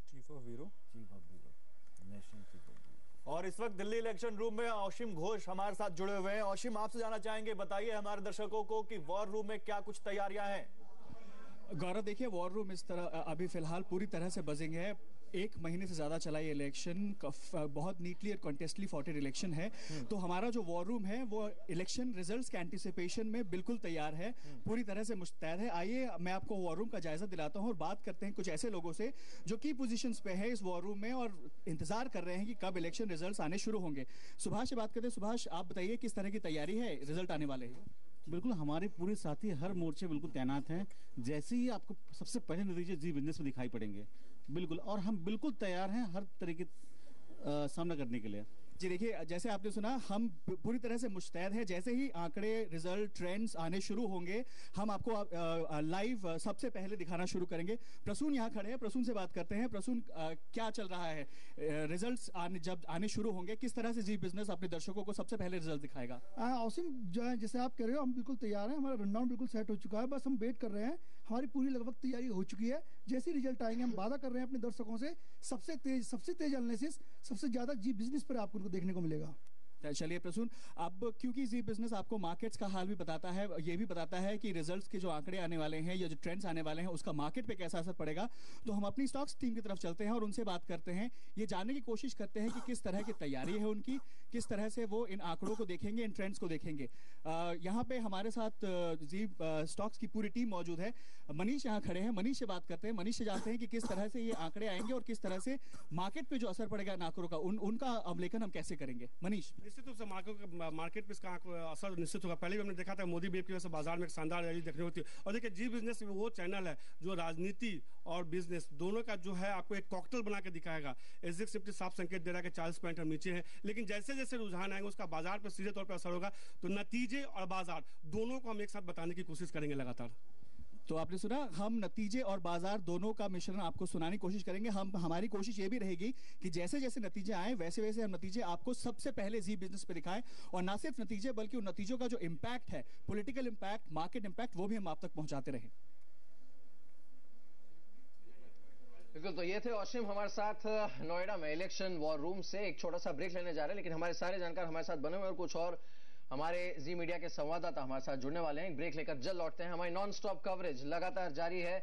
चीफ ऑफ ब्यूरो और इस वक्त दिल्ली इलेक्शन रूम में असीम घोष हमारे साथ जुड़े हुए हैं। असीम, आपसे जानना चाहेंगे, बताइए हमारे दर्शकों को कि वॉर रूम में क्या कुछ तैयारियां हैं। गौरव, देखिए वॉर रूम इस तरह अभी फिलहाल पूरी तरह से बजिंग है। 1 महीने से ज्यादा चला ये इलेक्शन, बहुत नीटली और कॉन्टेस्टली फॉटेड इलेक्शन है। तो हमारा जो वॉर रूम है वो इलेक्शन रिजल्ट्स के एंटिसिपेशन में बिल्कुल तैयार है, पूरी तरह से मुस्तैद है। आइए मैं आपको वॉर रूम का जायजा दिलाता हूँ और बात करते हैं कुछ ऐसे लोगों से जो की पोजीशंस पे है इस वॉर रूम में और इंतजार कर रहे हैं कि कब इलेक्शन रिजल्ट आने शुरू होंगे। सुभाष से बात करते हैं। सुभाष, आप बताइए किस तरह की तैयारी है, रिजल्ट आने वाले हैं? बिल्कुल, हमारे पूरे साथी हर मोर्चे बिल्कुल तैनात हैं। जैसे ही आपको सबसे पहले नतीजे जी बिजनेस में दिखाई पड़ेंगे बिल्कुल, और हम बिल्कुल तैयार हैं हर तरह के सामना करने के लिए। जी देखिए, जैसे आपने सुना हम पूरी तरह से मुस्तैद हैं। जैसे ही आंकड़े, रिजल्ट, ट्रेंड्स आने शुरू होंगे हम आपको लाइव सबसे पहले दिखाना शुरू करेंगे। प्रसून यहाँ खड़े हैं, प्रसून से बात करते हैं। प्रसून, क्या चल रहा है? रिजल्ट्स जब आने शुरू होंगे किस तरह से जी बिजनेस अपने दर्शकों को सबसे पहले रिजल्ट दिखाएगा? आसिम, जैसे आप कह रहे हो हम बिल्कुल तैयार हैं, हमारा रनडाउन बिल्कुल सेट हो चुका है, बस हम वेट कर रहे हैं। हमारी पूरी लगभग तैयारी हो चुकी है। जैसे रिजल्ट आएंगे हम वादा कर रहे हैं अपने दर्शकों से सबसे तेज एनालिसिस, सबसे ज्यादा जी बिजनेस पर आपको देखने को मिलेगा। चलिए प्रसून, अब क्योंकि जी बिजनेस आपको मार्केट्स का हाल भी बताता है, ये भी बताता है कि रिजल्ट्स के जो आंकड़े आने वाले हैं या जो ट्रेंड्स आने वाले हैं उसका मार्केट पे कैसा असर पड़ेगा, तो हम अपनी स्टॉक्स टीम की तरफ चलते हैं और उनसे बात करते हैं। ये जानने की कोशिश करते हैं कि किस तरह की तैयारी है उनकी, किस तरह से वो इन आंकड़ों को देखेंगे, इन ट्रेंड्स को देखेंगे। यहाँ पे हमारे साथ जी स्टॉक्स की पूरी टीम मौजूद है। मनीष यहाँ खड़े हैं, मनीष से बात करते हैं। मनीष से जानते हैं कि किस तरह से ये आंकड़े आएंगे और किस तरह से मार्केट पे जो असर पड़ेगा इन आंकड़ों का, उनका अवलोकन हम कैसे करेंगे। मनीष, निश्चित रूप से मार्केट पे इसका असर निश्चित होगा। पहले भी हमने देखा था मोदी वेव की वजह से बाजार में एक शानदार रैली देखने होती है। और देखिए, जी बिजनेस वो चैनल है जो राजनीति और बिजनेस दोनों का जो है आपको एक कॉकटेल बना के दिखाएगा। एसजेक्स निफ्टी साफ संकेत दे रहा है कि 40 पॉइंट हम नीचे हैं, लेकिन जैसे जैसे रुझान आएंगे उसका बाजार पर सीधे तौर पर असर होगा। तो नतीजे और बाजार दोनों को हम एक साथ बताने की कोशिश करेंगे लगातार। तो आपने सुना, हम नतीजे और बाजार दोनों का मिश्रण आपको सुनाने की कोशिश करेंगे। हमारी कोशिश ये भी रहेगी कि जैसे जैसे नतीजे आए वैसे वैसे हम नतीजे आपको सबसे पहले जी बिजनेस पे दिखाएं और ना सिर्फ नतीजे बल्कि उन नतीजों का जो इम्पैक्ट है, पॉलिटिकल इम्पैक्ट, मार्केट इम्पैक्ट, वो भी हम आप तक पहुंचाते रहें। बिल्कुल, तो ये थे असीम हमारे साथ नोएडा में इलेक्शन वॉर रूम से। एक छोटा सा ब्रेक लेने जा रहे हैं, लेकिन हमारे सारे जानकार हमारे साथ बने हुए और कुछ और हमारे जी मीडिया के संवाददाता हमारे साथ जुड़ने वाले हैं। ब्रेक लेकर जल्द लौटते हैं। हमारी नॉन स्टॉप कवरेज लगातार जारी है।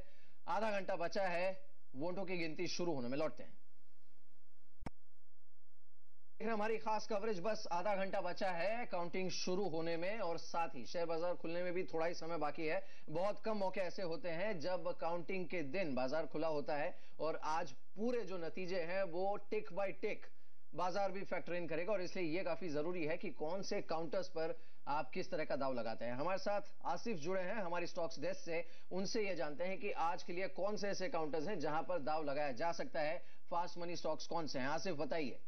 आधा घंटा बचा है वोटों की गिनती शुरू होने में। लौटते हैं। हमारी खास कवरेज, बस आधा घंटा बचा है काउंटिंग शुरू होने में और साथ ही शेयर बाजार खुलने में भी थोड़ा ही समय बाकी है। बहुत कम मौके ऐसे होते हैं जब काउंटिंग के दिन बाजार खुला होता है और आज पूरे जो नतीजे हैं वो टिक बाय टिक बाजार भी फैक्टर इन करेगा और इसलिए यह काफी जरूरी है कि कौन से काउंटर्स पर आप किस तरह का दाव लगाते हैं। हमारे साथ आसिफ जुड़े हैं हमारी स्टॉक्स डेस्क से। उनसे यह जानते हैं कि आज के लिए कौन से ऐसे काउंटर्स हैं जहां पर दाव लगाया जा सकता है। फास्ट मनी स्टॉक्स कौन से हैं, आसिफ बताइए।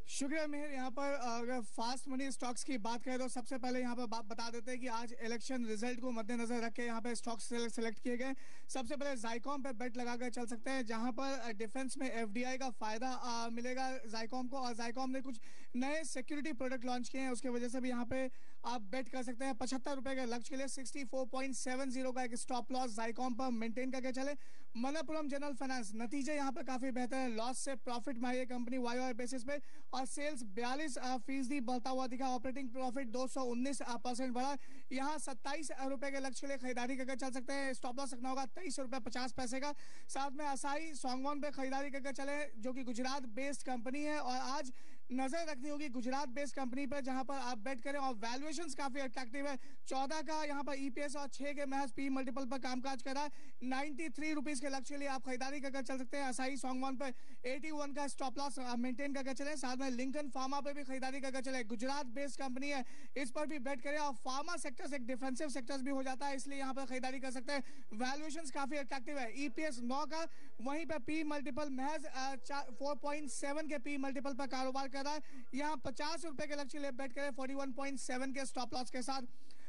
शुक्रिया मेहर। यहाँ पर अगर फास्ट मनी स्टॉक्स की बात करें तो सबसे पहले यहाँ पर बता देते हैं कि आज इलेक्शन रिजल्ट को मद्देनजर रख के यहाँ पर स्टॉक्स सेलेक्ट किए गए। सबसे पहले जाइकॉम पर बेट लगाकर चल सकते हैं, जहाँ पर डिफेंस में एफडीआई का फायदा मिलेगा जाइकॉम को, और जाइकॉम ने कुछ नए सिक्योरिटी प्रोडक्ट लॉन्च किए हैं, उसकी वजह से भी यहाँ पे आप बेट कर सकते हैं। 75 रुपए के लक्ष्य के लिए 64.70 का एक स्टॉप लॉस जाइकॉम पर मेंटेन करके चले। मनप्पुरम जनरल फाइनेंस नतीजे यहाँ पर काफी बेहतर है, लॉस से प्रॉफिट में है कंपनी वाई बेसिस पे, और सेल्स 42% बढ़ता हुआ दिखा। ऑपरेटिंग प्रॉफिट 219% बढ़ा। यहाँ 27 रुपए के लक्ष्य के लिए खरीदारी करके चल सकते हैं। स्टॉप लॉस रखना होगा 23 रुपए 50 पैसे का। साथ में असाई सॉन्गवॉन पे खरीदारी करके चले, जो कि गुजरात बेस्ड कंपनी है, और आज नजर रखनी होगी गुजरात बेस्ड कंपनी पर, जहां पर आप बेट करें। और वैल्यूएशंस काफी अट्रैक्टिव है। 14 का यहां पर ईपीएस और 6 के महज पी मल्टीपल पर कामकाज कर रहा है। 93 रुपीज के लक्ष्य के लिए आप खरीदारी करके चल सकते हैं। असाई सॉन्गवॉन पे 81 का स्टॉप लॉस मेंटेन करके चले। साथ में लिंकन फार्मा पे भी खरीदारी करके चले, गुजरात बेस्ड कंपनी है, इस पर भी बेट करें। और फार्मा सेक्टर्स एक डिफेंसिव सेक्टर्स भी हो जाता है, इसलिए यहाँ पर खरीदारी कर सकते हैं। वैल्यूएशंस काफी अट्रैक्टिव है। ईपीएस 9 का, वहीं पे पी मल्टीपल महज 4.7 के पी मल्टीपल पर कारोबार कर रहा है। यहाँ 50 रुपए के लक्ष्य ले बेट करें 41.7 के स्टॉप लॉस के साथ।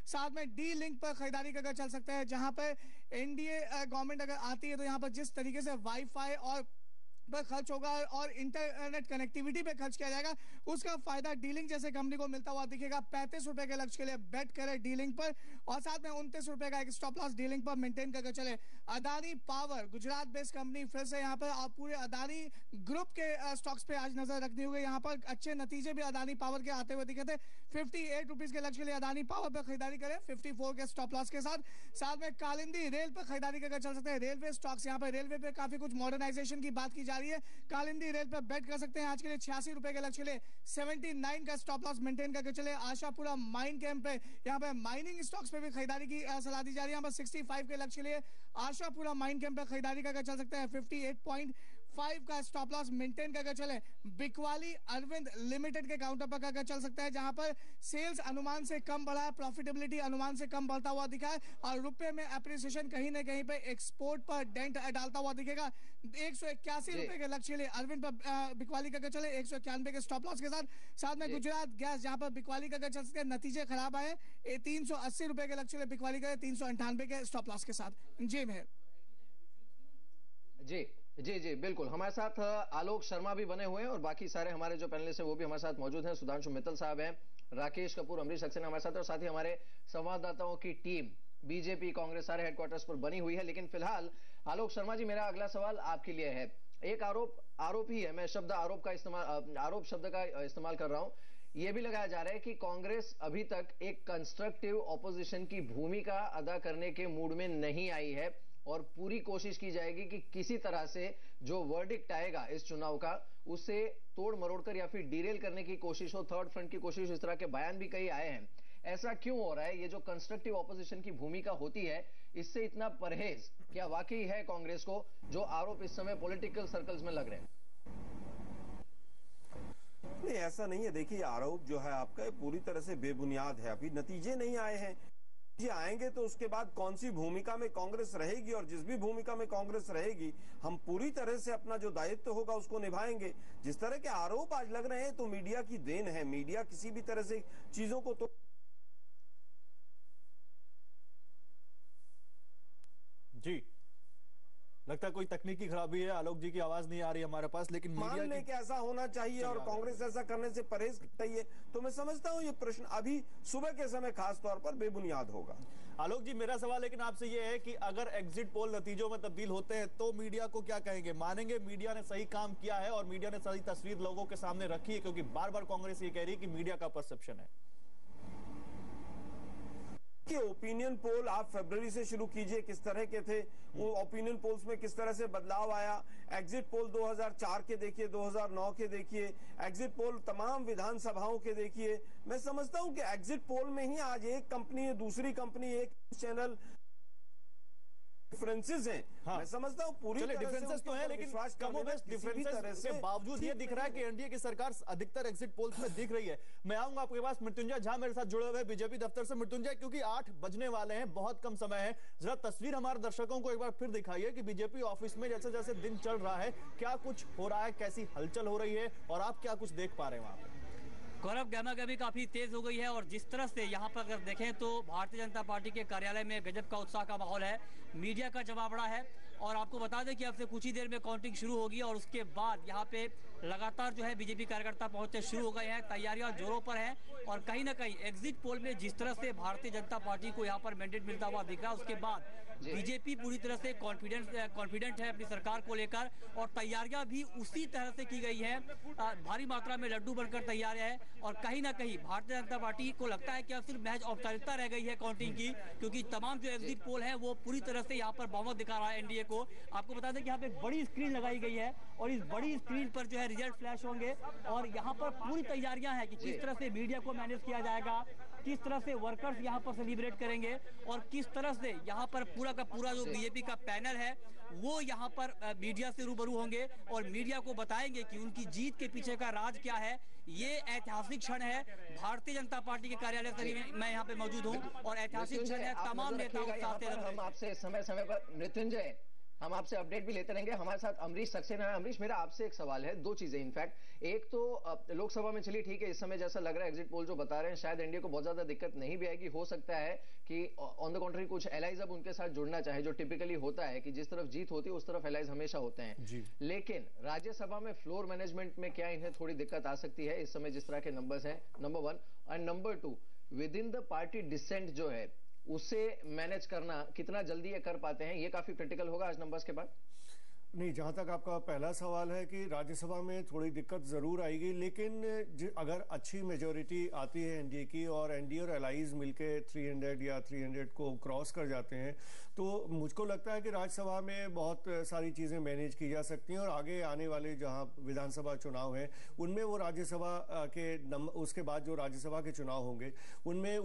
साथ में डी लिंक पर खरीदारी करके चल सकते हैं, जहां पे एनडीए गवर्नमेंट अगर आती है तो यहाँ पर जिस तरीके से वाईफाई और पर खर्च होगा और इंटरनेट कनेक्टिविटी पे खर्च किया जाएगा, उसका फायदा डीलिंग जैसे कंपनी को मिलता हुआ दिखेगा। 35 रुपए के लक्ष्य के लिए बेट करें डीलिंग पर, और साथ में 29 रुपए का एक स्टॉप लॉस डीलिंग पर मेंटेन करके चले। Adani power Gujarat based company, फिर से यहाँ पर आप पूरे अदानी ग्रुप के स्टॉक्स पे आज नजर रखनी होगी। यहाँ पर अच्छे नतीजे भी अदानी पावर के आते हुए दिखे थे। 58 रुपीज के लक्ष्य के लिए अदानी पावर पर खरीदारी करें 54 के स्टॉप लॉस के साथ। साथ में कालिंदी रेल पर खरीदारी करके चल सकते हैं। रेलवे स्टॉक्स, यहाँ पर रेलवे पे काफी कुछ मॉडर्नाइजेशन की बात की जा रही है। कालिंदी रेल पर बेट कर सकते हैं आज के लिए 86 रुपए के लक्ष्य के लिए 79 का स्टॉप लॉस मेंटेन करके चले। आशापुरा माइन कैंप पे, यहाँ पे माइनिंग स्टॉक्स पे भी खरीदारी की सलाह दी जा रही है। यहाँ पर 65 के लक्ष्य के लिए आशापुरा माइन कैंप पे खरीदारी करके चल सकते हैं। 58.5 का स्टॉप लॉस मेंटेन करके चले। बिकवाली अरविंद लिमिटेड के काउंटर पर करके चल सकते हैं, जहां पर सेल्स अनुमान से कम बढ़ा है, प्रॉफिटेबिलिटी अनुमान से कम बढ़ता हुआ दिखा है, और रुपए में एप्रिसिएशन कहीं ना कहीं पे एक्सपोर्ट पर डेंट डालता हुआ दिखेगा। 181 रुपए के लक्ष्य के लिए अरविंद पर बिकवाली करके चले 191 के स्टॉप लॉस के साथ। साथ में गुजरात गैस, जहां पर बिकवाली करके चल सकते हैं, नतीजे खराब आए। 380 रुपए के लक्ष्य के लिए बिकवाली करे 398 के स्टॉप लॉस के साथ। जी मेहर। जी जी जी बिल्कुल, हमारे साथ आलोक शर्मा भी बने हुए हैं और बाकी सारे हमारे जो पैनलिस्ट हैं वो भी हमारे साथ मौजूद हैं। सुधांशु मित्तल साहब हैं, राकेश कपूर, अमरीश सक्सेना हमारे साथ, और साथ ही हमारे संवाददाताओं की टीम बीजेपी कांग्रेस सारे हेडक्वार्टर्स पर बनी हुई है। लेकिन फिलहाल आलोक शर्मा जी, मेरा अगला सवाल आपके लिए है। एक आरोप ही है, मैं शब्द आरोप शब्द का इस्तेमाल कर रहा हूं। यह भी लगाया जा रहा है कि कांग्रेस अभी तक एक कंस्ट्रक्टिव ऑपोजिशन की भूमिका अदा करने के मूड में नहीं आई है, और पूरी कोशिश की जाएगी कि किसी तरह से जो वर्डिक्ट आएगा इस चुनाव का, उसे तोड़ मरोड़ कर या फिर डीरेल करने की कोशिश हो, थर्ड फ्रंट की कोशिश, इस तरह के बयान भी कई आए हैं। ऐसा क्यों हो रहा है? ये जो कंस्ट्रक्टिव ऑपोजिशन की भूमिका होती है, इससे इतना परहेज क्या वाकई है कांग्रेस को, जो आरोप इस समय पॉलिटिकल सर्कल्स में लग रहे हैं? नहीं, ऐसा नहीं है। देखिए, आरोप जो है आपका पूरी तरह से बेबुनियाद है। अभी नतीजे नहीं आए हैं, जी आएंगे तो उसके बाद कौन सी भूमिका में कांग्रेस रहेगी, और जिस भी भूमिका में कांग्रेस रहेगी हम पूरी तरह से अपना जो दायित्व होगा उसको निभाएंगे। जिस तरह के आरोप आज लग रहे हैं तो मीडिया की देन है। मीडिया किसी भी तरह से चीजों को तो जी लगता है कोई तकनीकी खराबी है, आलोक जी की आवाज नहीं आ रही हमारे पास, लेकिन मान लें कि ऐसा होना चाहिए और कांग्रेस ऐसा करने से परहेज चाहिए, तो मैं समझता हूं ये प्रश्न अभी सुबह के समय खास तौर पर बेबुनियाद होगा। आलोक जी, मेरा सवाल लेकिन आपसे ये है कि अगर एग्जिट पोल नतीजों में तब्दील होते हैं तो मीडिया को क्या कहेंगे? मानेंगे मीडिया ने सही काम किया है और मीडिया ने सही तस्वीर लोगों के सामने रखी है? क्योंकि बार बार कांग्रेस ये कह रही है कि मीडिया का परसेप्शन है कि ओपिनियन पोल आप फरवरी से शुरू कीजिए, किस तरह के थे वो ओपिनियन पोल्स में, किस तरह से बदलाव आया। एग्जिट पोल 2004 के देखिए, 2009 के देखिए, एग्जिट पोल तमाम विधानसभाओं के देखिए। मैं समझता हूं कि एग्जिट पोल में ही आज एक कंपनी, दूसरी कंपनी, एक चैनल डिफरेंसेस हैं। हाँ। मैं समझता हूं पूरी तरह डिफरेंसेस तो है, लेकिन कमोबेश डिफरेंसेस के बावजूद ये दिख रहा है कि एनडीए की सरकार अधिकतर एग्जिट पोल्स में दिख रही है। मैं आऊंगा आपके पास, मृत्युंजय झा मेरे साथ जुड़े हुए बीजेपी दफ्तर से। मृत्युंजय, क्योंकि 8 बजने वाले हैं, बहुत कम समय है, जरा तस्वीर हमारे दर्शकों को एक बार फिर दिखाइए कि बीजेपी ऑफिस में जैसे जैसे दिन चल रहा है क्या कुछ हो रहा है, कैसी हलचल हो रही है, और आप क्या कुछ देख पा रहे हैं वहां पर? गौरव, गहमा-गहमी काफी तेज हो गई है, और जिस तरह से यहाँ पर अगर देखें तो भारतीय जनता पार्टी के कार्यालय में गजब का उत्साह का माहौल है। मीडिया का जमावड़ा है, और आपको बता दें कि अब से कुछ ही देर में काउंटिंग शुरू होगी और उसके बाद यहाँ पे लगातार जो है बीजेपी कार्यकर्ता पहुंचते शुरू हो गए हैं। तैयारियां जोरों पर हैं और कहीं ना कहीं एग्जिट पोल में जिस तरह से भारतीय जनता पार्टी को यहाँ पर मैंडेट मिलता हुआ दिख रहा है, उसके बाद बीजेपी पूरी तरह से कॉन्फिडेंट है अपनी सरकार को लेकर और तैयारियां भी उसी तरह से की गई है। भारी मात्रा में लड्डू बनकर तैयार है और कहीं ना कहीं भारतीय जनता पार्टी को लगता है कि अब सिर्फ महज औपचारिकता रह गई है काउंटिंग की, क्योंकि तमाम जो एग्जिट पोल है वो पूरी तरह से यहाँ पर बहुमत दिखा रहा है एनडीए को। आपको बता दें कि यहाँ पे एक बड़ी स्क्रीन लगाई गई है और इस बड़ी स्क्रीन पर जो है रिजल्ट फ्लैश होंगे और यहाँ पर पूरी तैयारियां हैं कि किस तरह से मीडिया को मैनेज किया जाएगा, किस तरह से वर्कर्स यहाँ पर सेलिब्रेट करेंगे और किस तरह से यहाँ पर पूरा का पूरा जो बीजेपी का पैनल है वो यहाँ पर मीडिया से रूबरू होंगे और मीडिया को बताएंगे कि उनकी जीत के पीछे का राज क्या है। ये ऐतिहासिक क्षण है। भारतीय जनता पार्टी के कार्यालय से मैं यहाँ पे मौजूद हूँ और ऐतिहासिक क्षण है। तमाम नेताओं के साथ हम आपसे समय समय पर मृत्युंजय हम आपसे अपडेट भी लेते रहेंगे। हमारे साथ अमरीश सक्सेना है। अमरीश, मेरा आपसे एक सवाल है, दो चीजें इनफैक्ट। एक तो लोकसभा में चलिए ठीक है, इस समय जैसा लग रहा है एग्जिट पोल जो बता रहे हैं शायद एनडीए को बहुत ज्यादा दिक्कत नहीं भी आएगी। हो सकता है कि ऑन द कॉन्ट्री कुछ एलाइज अब उनके साथ जुड़ना चाहे, जो टिपिकली होता है कि जिस तरफ जीत होती है उस तरफ एलाइज हमेशा होते हैं। लेकिन राज्यसभा में फ्लोर मैनेजमेंट में क्या इन्हें थोड़ी दिक्कत आ सकती है इस समय जिस तरह के नंबर्स हैं, number one. And number two, within the party dissent जो है उसे मैनेज करना कितना जल्दी ये कर पाते हैं, ये काफी क्रिटिकल होगा आज नंबर्स के बाद। नहीं, जहां तक आपका पहला सवाल है कि राज्यसभा में थोड़ी दिक्कत जरूर आएगी, लेकिन अगर अच्छी मेजोरिटी आती है एनडीए की और एनडीए और एलाइज मिलके 300 या 300 को क्रॉस कर जाते हैं तो मुझको लगता है कि राज्यसभा में बहुत सारी चीजें मैनेज की जा सकती हैं और आगे आने वाले जहां विधानसभा चुनाव हैं उनमें वो राज्यसभा के उसके बाद जो राज्यसभा के चुनाव होंगे उनमें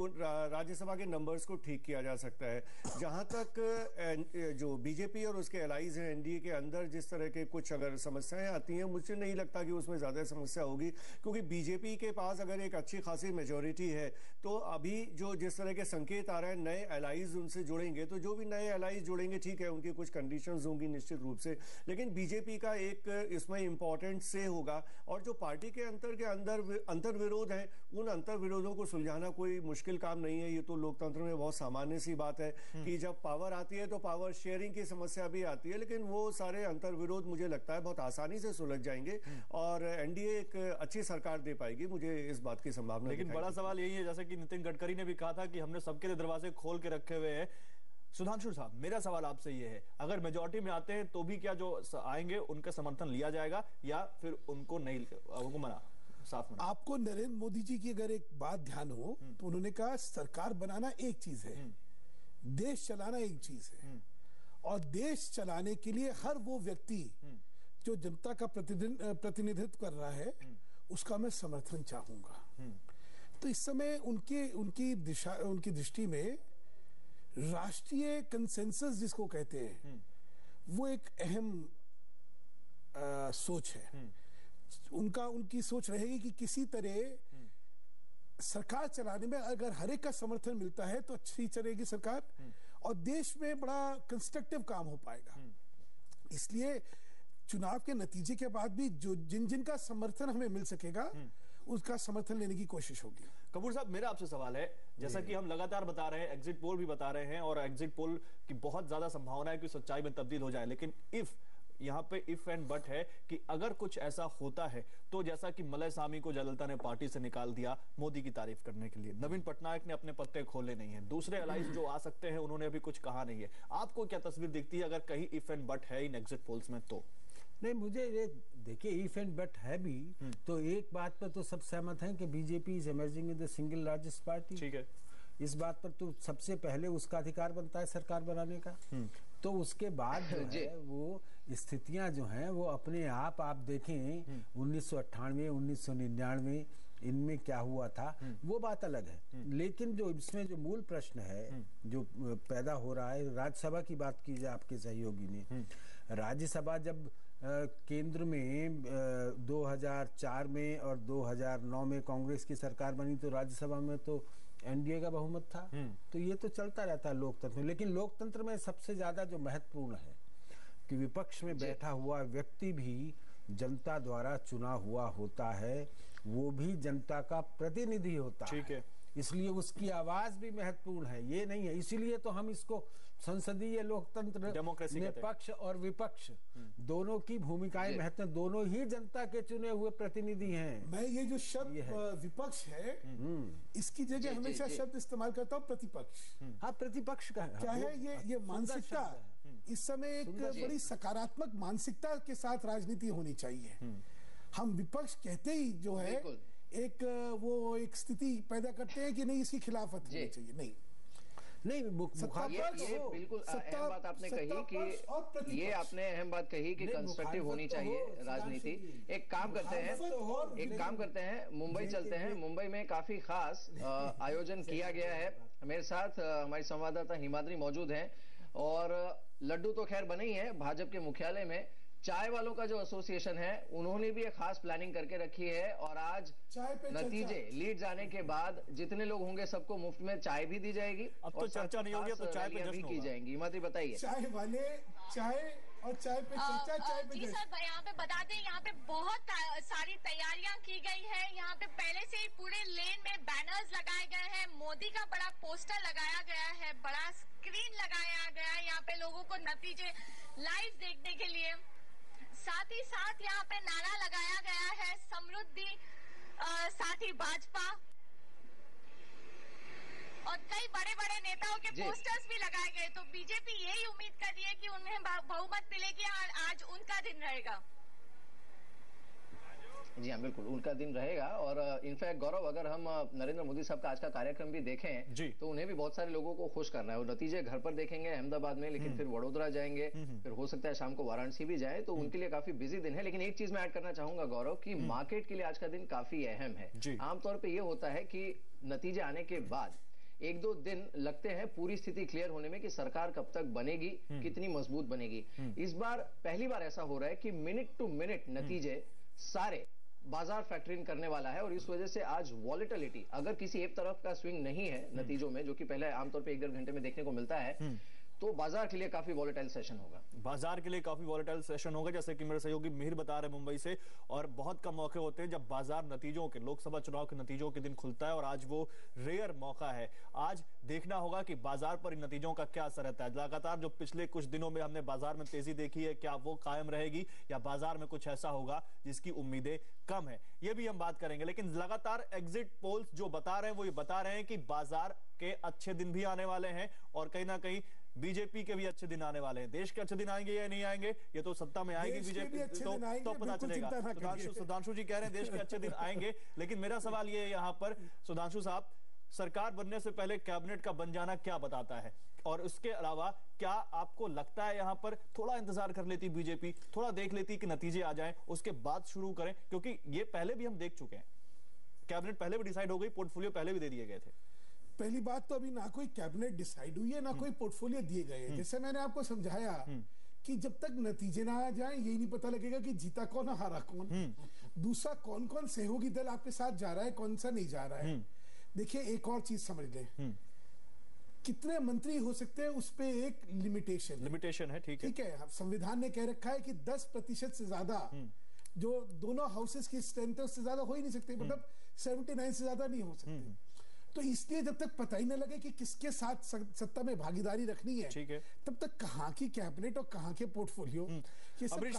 राज्यसभा के नंबर्स को ठीक किया जा सकता है। जहां तक जो बीजेपी और उसके एलाइज हैं एनडीए के अंदर जिस तरह के कुछ अगर समस्याएं आती हैं, मुझे नहीं लगता कि उसमें ज्यादा समस्या होगी, क्योंकि बीजेपी के पास अगर एक अच्छी खासी मेजोरिटी है तो अभी जो जिस तरह के संकेत आ रहे हैं नए एलाइज उनसे जुड़ेंगे, तो जो भी नए एलाइज जुड़ेंगे ठीक है उनकी कुछ कंडीशंस होंगी निश्चित रूप से, लेकिन बीजेपी का एक इसमें इंपॉर्टेंट से होगा और जो पार्टी के अंदर अंतर विरोध है उन अंतर विरोधों को सुलझाना कोई मुश्किल काम नहीं है। ये तो लोकतंत्र में बहुत सामान्य सी बात है कि जब पावर आती है तो पावर शेयरिंग की समस्या भी आती है, लेकिन वो सारे अंतर विरोध मुझे लगता है बहुत आसानी से सुलझ जाएंगे और एनडीए एक अच्छी सरकार दे पाएगी, मुझे इस बात की संभावना। लेकिन बड़ा सवाल यही है, जैसे कि नितिन गडकरी ने भी कहा था कि हमने सबके लिए दरवाजे खोल के रखे हुए हैं। सुधांशु साहब, मेरा सवाल आपसे ये है, अगर मेजॉरिटी में आते हैं तो भी क्या जो आएंगे उनका समर्थन लिया जाएगा या फिर उनको नहीं, उनको मना? आपको नरेंद्र मोदी जी की अगर एक बात ध्यान हो तो उन्होंने कहा सरकार बनाना एक चीज है, देश चलाना एक चीज है और देश चलाने के लिए हर वो व्यक्ति जो जनता का प्रतिनिधित्व कर रहा है उसका मैं समर्थन चाहूंगा। तो इस समय उनकी दृष्टि में राष्ट्रीय कंसेंसस जिसको कहते हैं वो एक अहम सोच है। उनकी सोच रहेगी कि किसी तरह सरकार चलाने में अगर हर एक का समर्थन मिलता है तो अच्छी चलेगी सरकार और देश में बड़ा कंस्ट्रक्टिव काम हो पाएगा। इसलिए चुनाव के नतीजे के बाद भी जो जिनका समर्थन हमें मिल सकेगा उसका समर्थन लेने की कोशिश होगी। कपूर साहब, मेरा आपसे सवाल है, जैसा कि हम लगातार बता रहे हैं, एग्जिट पोल भी बता रहे हैं और एग्जिट पोल की बहुत ज्यादा संभावना है कि सच्चाई में तब्दील हो जाए, लेकिन यहाँ पे इफ एंड बट है कि अगर कुछ ऐसा होता है तो जैसा कि मलयसामी को जयललिता ने पार्टी से निकाल दिया मोदी की तारीफ करने के लिए, नवीन पटनायक ने अपने पत्ते खोले नहीं है, दूसरे अलाइज जो आ सकते हैं उन्होंने अभी कुछ कहा नहीं है। आपको क्या तस्वीर दिखती है अगर कहीं इफ एंड बट है इन एग्जिट पोल्स में? तो नहीं, मुझे ये देखिए इफ एंड बट है भी तो एक बात पर तो सब सहमत हैं कि BJP is emerging in the single largest party. ठीक है, इस बात पर तो सबसे पहले उसका अधिकार बनता है सरकार बनाने का। तो उसके बाद जो है वो स्थितियां जो हैं वो अपने आप देखें 1998 1999 इनमें क्या हुआ था वो बात अलग है, लेकिन जो इसमें जो मूल प्रश्न है जो पैदा हो रहा है, राज्यसभा की बात की जाए आपके सहयोगी ने, राज्यसभा जब केंद्र में 2004 में और 2009 में कांग्रेस की सरकार बनी तो राज्यसभा में तो एनडीए का बहुमत था। तो ये तो चलता रहता है लोकतंत्र में, लेकिन लोकतंत्र में सबसे ज्यादा जो महत्वपूर्ण है कि विपक्ष में बैठा हुआ व्यक्ति भी जनता द्वारा चुना हुआ होता है, वो भी जनता का प्रतिनिधि होता है। ठीक है, इसलिए उसकी आवाज भी महत्वपूर्ण है, ये नहीं है। इसीलिए तो हम इसको संसदीय लोकतंत्र, डेमोक्रेसी में पक्ष और विपक्ष दोनों की भूमिकाएं महत्व, दोनों ही जनता के चुने हुए प्रतिनिधि हैं। मैं ये जो शब्द विपक्ष है इसकी जगह हमेशा शब्द इस्तेमाल करता हूँ प्रतिपक्ष। हाँ, प्रतिपक्ष का क्या है ये मानसिकता इस समय एक बड़ी सकारात्मक मानसिकता के साथ राजनीति होनी चाहिए। हम विपक्ष कहते ही जो है एक स्थिति पैदा करते हैं कि नहीं इसकी खिलाफत होनी चाहिए। नहीं ये बिल्कुल अहम बात आपने कही कि ये आपने अहम बात कही कि कंस्ट्रक्टिव होनी चाहिए राजनीति। एक काम करते हैं मुंबई चलते हैं। मुंबई में काफी खास आयोजन किया गया है। मेरे साथ हमारी संवाददाता हिमाद्री मौजूद हैं और लड्डू तो खैर बने ही है। भाजपा के मुख्यालय में चाय वालों का जो एसोसिएशन है उन्होंने भी एक खास प्लानिंग करके रखी है और आज नतीजे लीड जाने के बाद जितने लोग होंगे सबको मुफ्त में चाय भी दी जाएगी। अब तो चर्चा नहीं होगी, तो चाय पे जश्न की जाएंगी। हिमाद्री बताइए। चाय वाले चाय और चाय पे चर्चा, चाय पे जी सर, यहाँ पे बता दें यहाँ पे बहुत सारी तैयारियां की गई है। यहाँ पे पहले से ही पूरे लेन में बैनर्स लगाए गए हैं, मोदी का बड़ा पोस्टर लगाया गया है, बड़ा स्क्रीन लगाया गया है यहाँ पे लोगों को नतीजे लाइव देखने के लिए। साथ ही साथ यहाँ पे नारा लगाया गया है समृद्धि साथ ही भाजपा, और कई बड़े बड़े नेताओं के पोस्टर्स भी लगाए गए। तो बीजेपी यही उम्मीद कर रही है कि उन्हें बहुमत मिलेगी और आज उनका दिन रहेगा। जी हाँ, बिल्कुल उनका दिन रहेगा। और इनफैक्ट गौरव, अगर हम नरेंद्र मोदी साहब का आज का कार्यक्रम भी देखें तो उन्हें भी बहुत सारे लोगों को खुश करना है। वो नतीजे घर पर देखेंगे अहमदाबाद में, लेकिन फिर वडोदरा जाएंगे, फिर हो सकता है शाम को वाराणसी भी जाए। तो उनके लिए काफी बिजी दिन है। लेकिन एक चीज मैं ऐड करना चाहूंगा गौरव की मार्केट के लिए आज का दिन काफी अहम है। आमतौर पर यह होता है कि नतीजे आने के बाद 1-2 दिन लगते हैं पूरी स्थिति क्लियर होने में कि सरकार कब तक बनेगी, कितनी मजबूत बनेगी। इस बार पहली बार ऐसा हो रहा है कि मिनट टू मिनट नतीजे सारे बाजार फैक्टरिंग करने वाला है। और इस वजह से आज वॉलेटिलिटी, अगर किसी एक तरफ का स्विंग नहीं है नतीजों में, जो कि पहले आमतौर पे 1-1.5 घंटे में देखने को मिलता है, तो बाजार के लिए काफी वॉलेटाइल सेशन होगा। बाजार के लिए काफी वॉलेटाइल सेशन होगा, जैसे कि मेरे सहयोगी मिहिर बता रहे मुंबई से। और बहुत कम मौके होते हैं जब बाजार नतीजों के, लोकसभा चुनाव के नतीजों के दिन खुलता है, और आज वो रेयर मौका है। आज देखना होगा कि बाजार पर इन नतीजों का क्या असर रहता है। लगातार जो पिछले कुछ दिनों में हमने बाजार में तेजी देखी है, क्या वो कायम रहेगी या बाजार में कुछ ऐसा होगा जिसकी उम्मीदें कम है, ये भी हम बात करेंगे। लेकिन लगातार एग्जिट पोल्स जो बता रहे हैं वो ये बता रहे हैं कि बाजार के अच्छे दिन भी आने वाले हैं और कहीं ना कहीं बीजेपी के भी अच्छे दिन आने वाले हैं। देश के अच्छे दिन आएंगे या नहीं आएंगे, ये तो सत्ता में आएगी बीजेपी तो पता चलेगा। सुधांशु जी कह रहे हैं देश के अच्छे दिन आएंगे। लेकिन मेरा सवाल ये है यहाँ पर सुधांशु साहब, सरकार बनने से पहले कैबिनेट का बन जाना क्या बताता है? और उसके अलावा क्या आपको लगता है यहाँ पर थोड़ा इंतजार कर लेती बीजेपी, थोड़ा देख लेती कि नतीजे आ जाएं, उसके बाद शुरू करें? क्योंकि ये पहले भी हम देख चुके हैं, कैबिनेट पहले भी डिसाइड हो गई, पोर्टफोलियो पहले भी दे दिए गए थे। पहली बात तो अभी ना कोई कैबिनेट डिसाइड हुई है, ना कोई पोर्टफोलियो दिए गए हैं। जैसे मैंने आपको समझाया कि जब तक नतीजे ना आ जाए यही नहीं पता लगेगा कि जीता कौन और हारा कौन। दूसरा, कौन कौन सहयोगी दल आपके साथ जा रहा है, कौन सा नहीं जा रहा है। देखिए, एक और चीज समझ लें, कितने मंत्री हो सकते हैं उस पे एक लिमिटेशन है। ठीक है, संविधान ने कह रखा है कि 10% से ज्यादा जो दोनों हाउसेस की स्ट्रेंथ है उससे ज्यादा हो ही नहीं सकते, मतलब 79 से ज्यादा नहीं हो सकते। तो इसलिए जब तक पता ही न लगे कि किसके साथ सत्ता में भागीदारी रखनी है, ठीक है, तब तक कहां की कैबिनेट और कहां के पोर्टफोलियो। अमरीश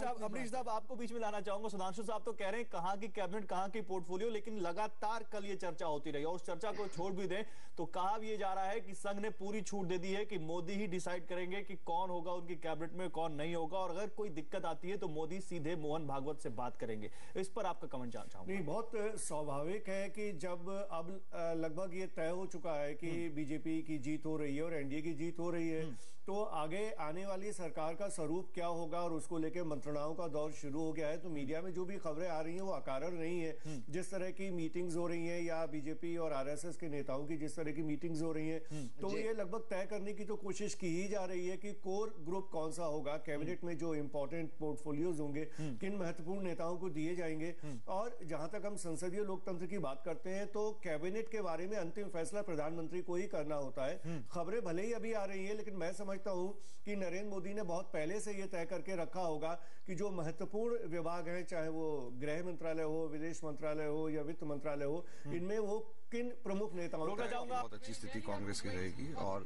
साहब आपको बीच में लाना चाहूंगा। सुधांशु साहब तो कह रहे हैं कहां की कैबिनेट, कहां की पोर्टफोलियो, लेकिन लगातार कल ये चर्चा होती रही और उस चर्चा को छोड़ भी दें तो कहा भी ये जा रहा है कि संघ ने पूरी छूट दे दी है कि मोदी ही डिसाइड करेंगे कि कौन होगा उनकी कैबिनेट में, कौन नहीं होगा, और अगर कोई दिक्कत आती है तो मोदी सीधे मोहन भागवत से बात करेंगे। इस पर आपका कमेंट जानना चाहूंगा। नहीं, बहुत स्वाभाविक है कि जब अब लगभग ये तय हो चुका है कि बीजेपी की जीत हो रही है और एनडीए की जीत हो रही है, तो आगे आने वाली सरकार का स्वरूप क्या होगा और उसको लेकर मंत्रणाओं का दौर शुरू हो गया है। तो मीडिया में जो भी खबरें आ रही हैं वो अकारण नहीं है। जिस तरह की मीटिंग्स हो रही हैं या बीजेपी और आरएसएस के नेताओं की जिस तरह की मीटिंग्स हो रही हैं, तो ये लगभग तय करने की तो कोशिश की ही जा रही है कि कोर ग्रुप कौन सा होगा, कैबिनेट में जो इंपॉर्टेंट पोर्टफोलियोज होंगे किन महत्वपूर्ण नेताओं को दिए जाएंगे। और जहां तक हम संसदीय लोकतंत्र की बात करते हैं तो कैबिनेट के बारे में अंतिम फैसला प्रधानमंत्री को ही करना होता है। खबरें भले ही अभी आ रही है, लेकिन मैं समझता हूं कि नरेंद्र मोदी ने बहुत पहले से यह तय करके रखा होगा कि जो महत्वपूर्ण विभाग हैं, चाहे वो गृह मंत्रालय हो, विदेश मंत्रालय हो या वित्त मंत्रालय हो, इनमें वो किन प्रमुख नेताओं का? बहुत अच्छी स्थिति कांग्रेस की रहेगी और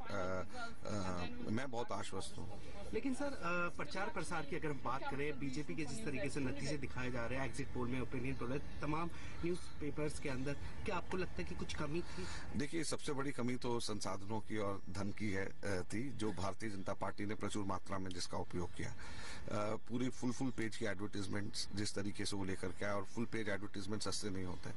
मैं बहुत आश्वस्त हूँ। लेकिन सर प्रचार प्रसार की अगर बात करें, बीजेपी के जिस तरीके से नतीजे दिखाए जा रहे हैं एग्जिट पोल में, ओपिनियन पोल, तमाम न्यूज़पेपर्स के अंदर, क्या आपको लगता है कि कुछ कमी थी? देखिए, सबसे बड़ी कमी तो संसाधनों की और धन की थी, जो भारतीय जनता पार्टी ने प्रचुर मात्रा में जिसका उपयोग किया। पूरी फुल पेज की एडवर्टीजमेंट्स जिस तरीके से वो लेकर के आया, और फुल पेज एडवर्टीजमेंट सस्ते नहीं होते।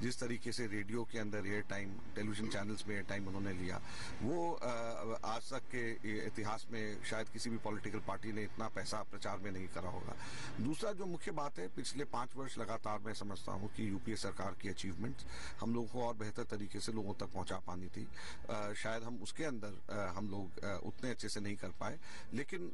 जिस तरीके से रेडियो के अंदर एयर टाइम, टेलीविजन चैनल्स में एयर टाइम उन्होंने लिया, वो आज तक के इतिहास में शायद किसी भी पॉलिटिकल पार्टी ने इतना पैसा प्रचार में नहीं करा होगा। दूसरा जो मुख्य बात है, पिछले 5 वर्ष लगातार मैं समझता हूँ कि यूपीए सरकार की अचीवमेंट हम लोगों को और बेहतर तरीके से लोगों तक पहुंचा पानी थी। शायद हम उसके अंदर हम लोग उतने अच्छे से नहीं कर पाए, लेकिन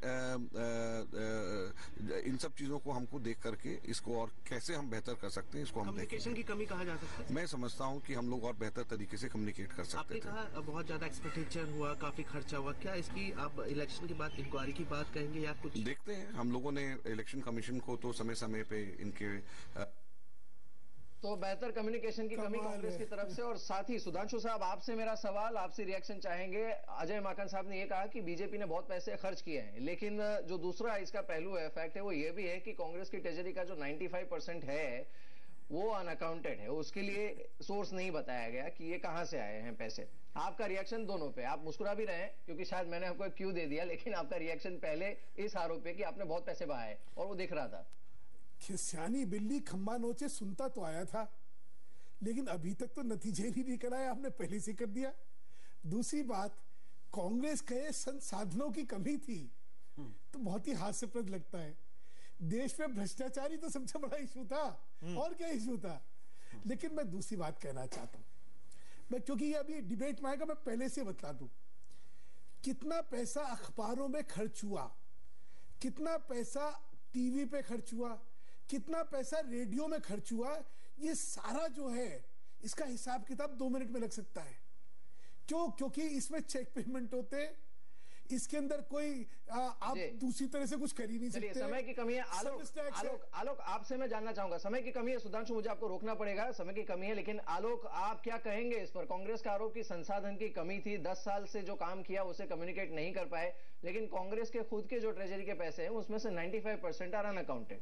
इन सब चीजों को हमको देख करके इसको और कैसे हम बेहतर कर सकते हैं, इसको हम कम्युनिकेशन की कमी कहा जा सकता है। मैं समझता हूँ कि हम लोग और बेहतर तरीके से कम्युनिकेट कर सकते थे। आपने कहा बहुत ज्यादा एक्सपेंडिचर हुआ, काफी खर्चा हुआ, क्या इसकी आप इलेक्शन के बाद इंक्वायरी की बात कहेंगे या कुछ? देखते हैं, हम लोगों ने इलेक्शन कमीशन को तो समय समय पे इनके तो बेहतर कम्युनिकेशन की कमी कांग्रेस की तरफ से। और साथ ही सुधांशु साहब, आपसे मेरा सवाल, आपसे रिएक्शन चाहेंगे। अजय माकन साहब ने यह कहा कि बीजेपी ने बहुत पैसे खर्च किए हैं, लेकिन जो दूसरा इसका पहलू है, फैक्ट है, वो ये भी है कि कांग्रेस की ट्रेजरी का जो 95% है वो अनअकाउंटेड है। उसके लिए सोर्स नहीं बताया गया कि ये कहां से आए हैं पैसे। आपका रिएक्शन दोनों पे, आप मुस्कुरा भी रहे हैं क्योंकि शायद मैंने आपको क्यों दे दिया, लेकिन आपका रिएक्शन पहले इस आरोप पे कि आपने बहुत पैसे बहाए और वो दिख रहा था। खिसियानी बिल्ली खंबा नोचे सुनता तो आया था, लेकिन अभी तक तो नतीजे नहीं निकल आए, आपने पहले से कर दिया। दूसरी बात, कांग्रेस के संसाधनों की कमी थी तो बहुत ही हास्यप्रद लगता है। देश में भ्रष्टाचारी तो सबसे बड़ा इशू था, और क्या इशू था। लेकिन मैं दूसरी बात कहना चाहता हूं, मैं क्योंकि ये अभी डिबेट में आएगा, मैं पहले से बता दूं कितना पैसा अखबारों में खर्च हुआ, कितना पैसा टीवी पे खर्च हुआ, कितना पैसा रेडियो में खर्च हुआ। ये सारा जो है इसका हिसाब किताब 2 मिनट में लग सकता है। क्यों? क्योंकि इसमें चेक पेमेंट होते, इसके अंदर कोई आप दूसरी तरह से कुछ कर ही नहीं सकते। समय की कमी है। आलोक आपसे मैं जानना चाहूंगा, समय की कमी है। सुधांशु, मुझे आपको रोकना पड़ेगा, समय की कमी है, लेकिन आलोक आप क्या कहेंगे इस पर? कांग्रेस का आरोप की संसाधन की कमी थी, 10 साल से जो काम किया उसे कम्युनिकेट नहीं कर पाए, लेकिन कांग्रेस के खुद के जो ट्रेजरी के पैसे हैं उसमें से 95% आर अनअकाउंटेड।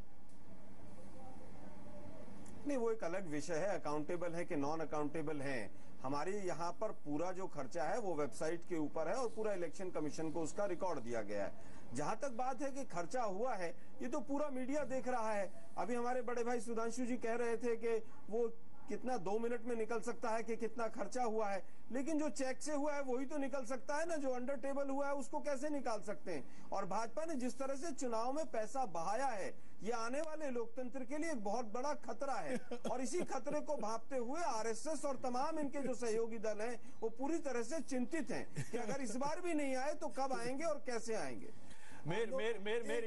नहीं, वो एक अलग विषय है, अकाउंटेबल है कि नॉन अकाउंटेबल है। हमारी यहाँ पर पूरा जो खर्चा है वो वेबसाइट के ऊपर है और पूरा इलेक्शन कमीशन को उसका रिकॉर्ड दिया गया है। जहां तक बात है कि खर्चा हुआ है, ये तो पूरा मीडिया देख रहा है। अभी हमारे बड़े भाई सुधांशु जी कह रहे थे कि वो कितना 2 मिनट में निकल सकता है कि कितना खर्चा हुआ है, लेकिन जो चेक से हुआ है वही तो निकल सकता है ना, जो अंडर टेबल हुआ है उसको कैसे निकाल सकते हैं? और भाजपा ने जिस तरह से चुनाव में पैसा बहाया है, ये आने वाले लोकतंत्र के लिए एक बहुत बड़ा खतरा है। और इसी खतरे को भांपते हुए आरएसएस और तमाम इनके जो सहयोगी दल हैं वो पूरी तरह से चिंतित हैं कि अगर इस बार भी नहीं आए तो कब आएंगे और कैसे आएंगे।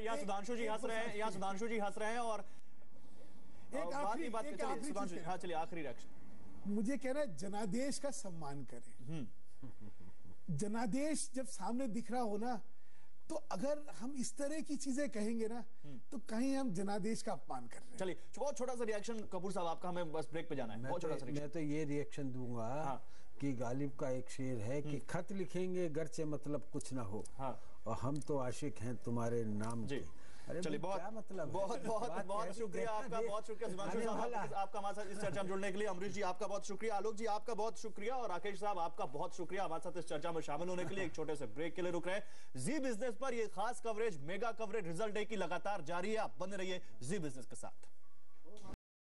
यहाँ सुधांशु जी हंस रहे हैं, यहाँ सुधांशु जी हंस रहे हैं। और चलिए आखिरी रिएक्शन। मुझे कह रहा है जनादेश का सम्मान करें। जनादेश जब सामने दिख रहा हो ना, तो अगर हम इस तरह की चीजें कहेंगे ना तो कहीं हम जनादेश का अपमान कर रहे हैं। चलिए बहुत छोटा सा रिएक्शन कपूर साहब आपका, हमें बस ब्रेक पे जाना है। बहुत छोटा सा मैं तो ये रिएक्शन दूंगा कि गालिब का एक शेर है कि खत लिखेंगे गरचे मतलब कुछ ना हो, और हम तो आशिक हैं तुम्हारे नाम के। चलिए बहुत मतलब बहुत शुक्रिया आपका, बहुत शुक्रिया सुधांशु साहब आपका हमारे साथ इस चर्चा में जुड़ने के लिए। अमरीश जी आपका बहुत शुक्रिया, आलोक जी आपका बहुत शुक्रिया, और राकेश साहब आपका बहुत शुक्रिया हमारे साथ इस चर्चा में शामिल होने के लिए। एक छोटे से ब्रेक के लिए रुक रहे हैं। जी बिजनेस पर ये खास coverage, mega coverage result day की लगातार जारी है। आप बने रहिए जी बिजनेस के साथ।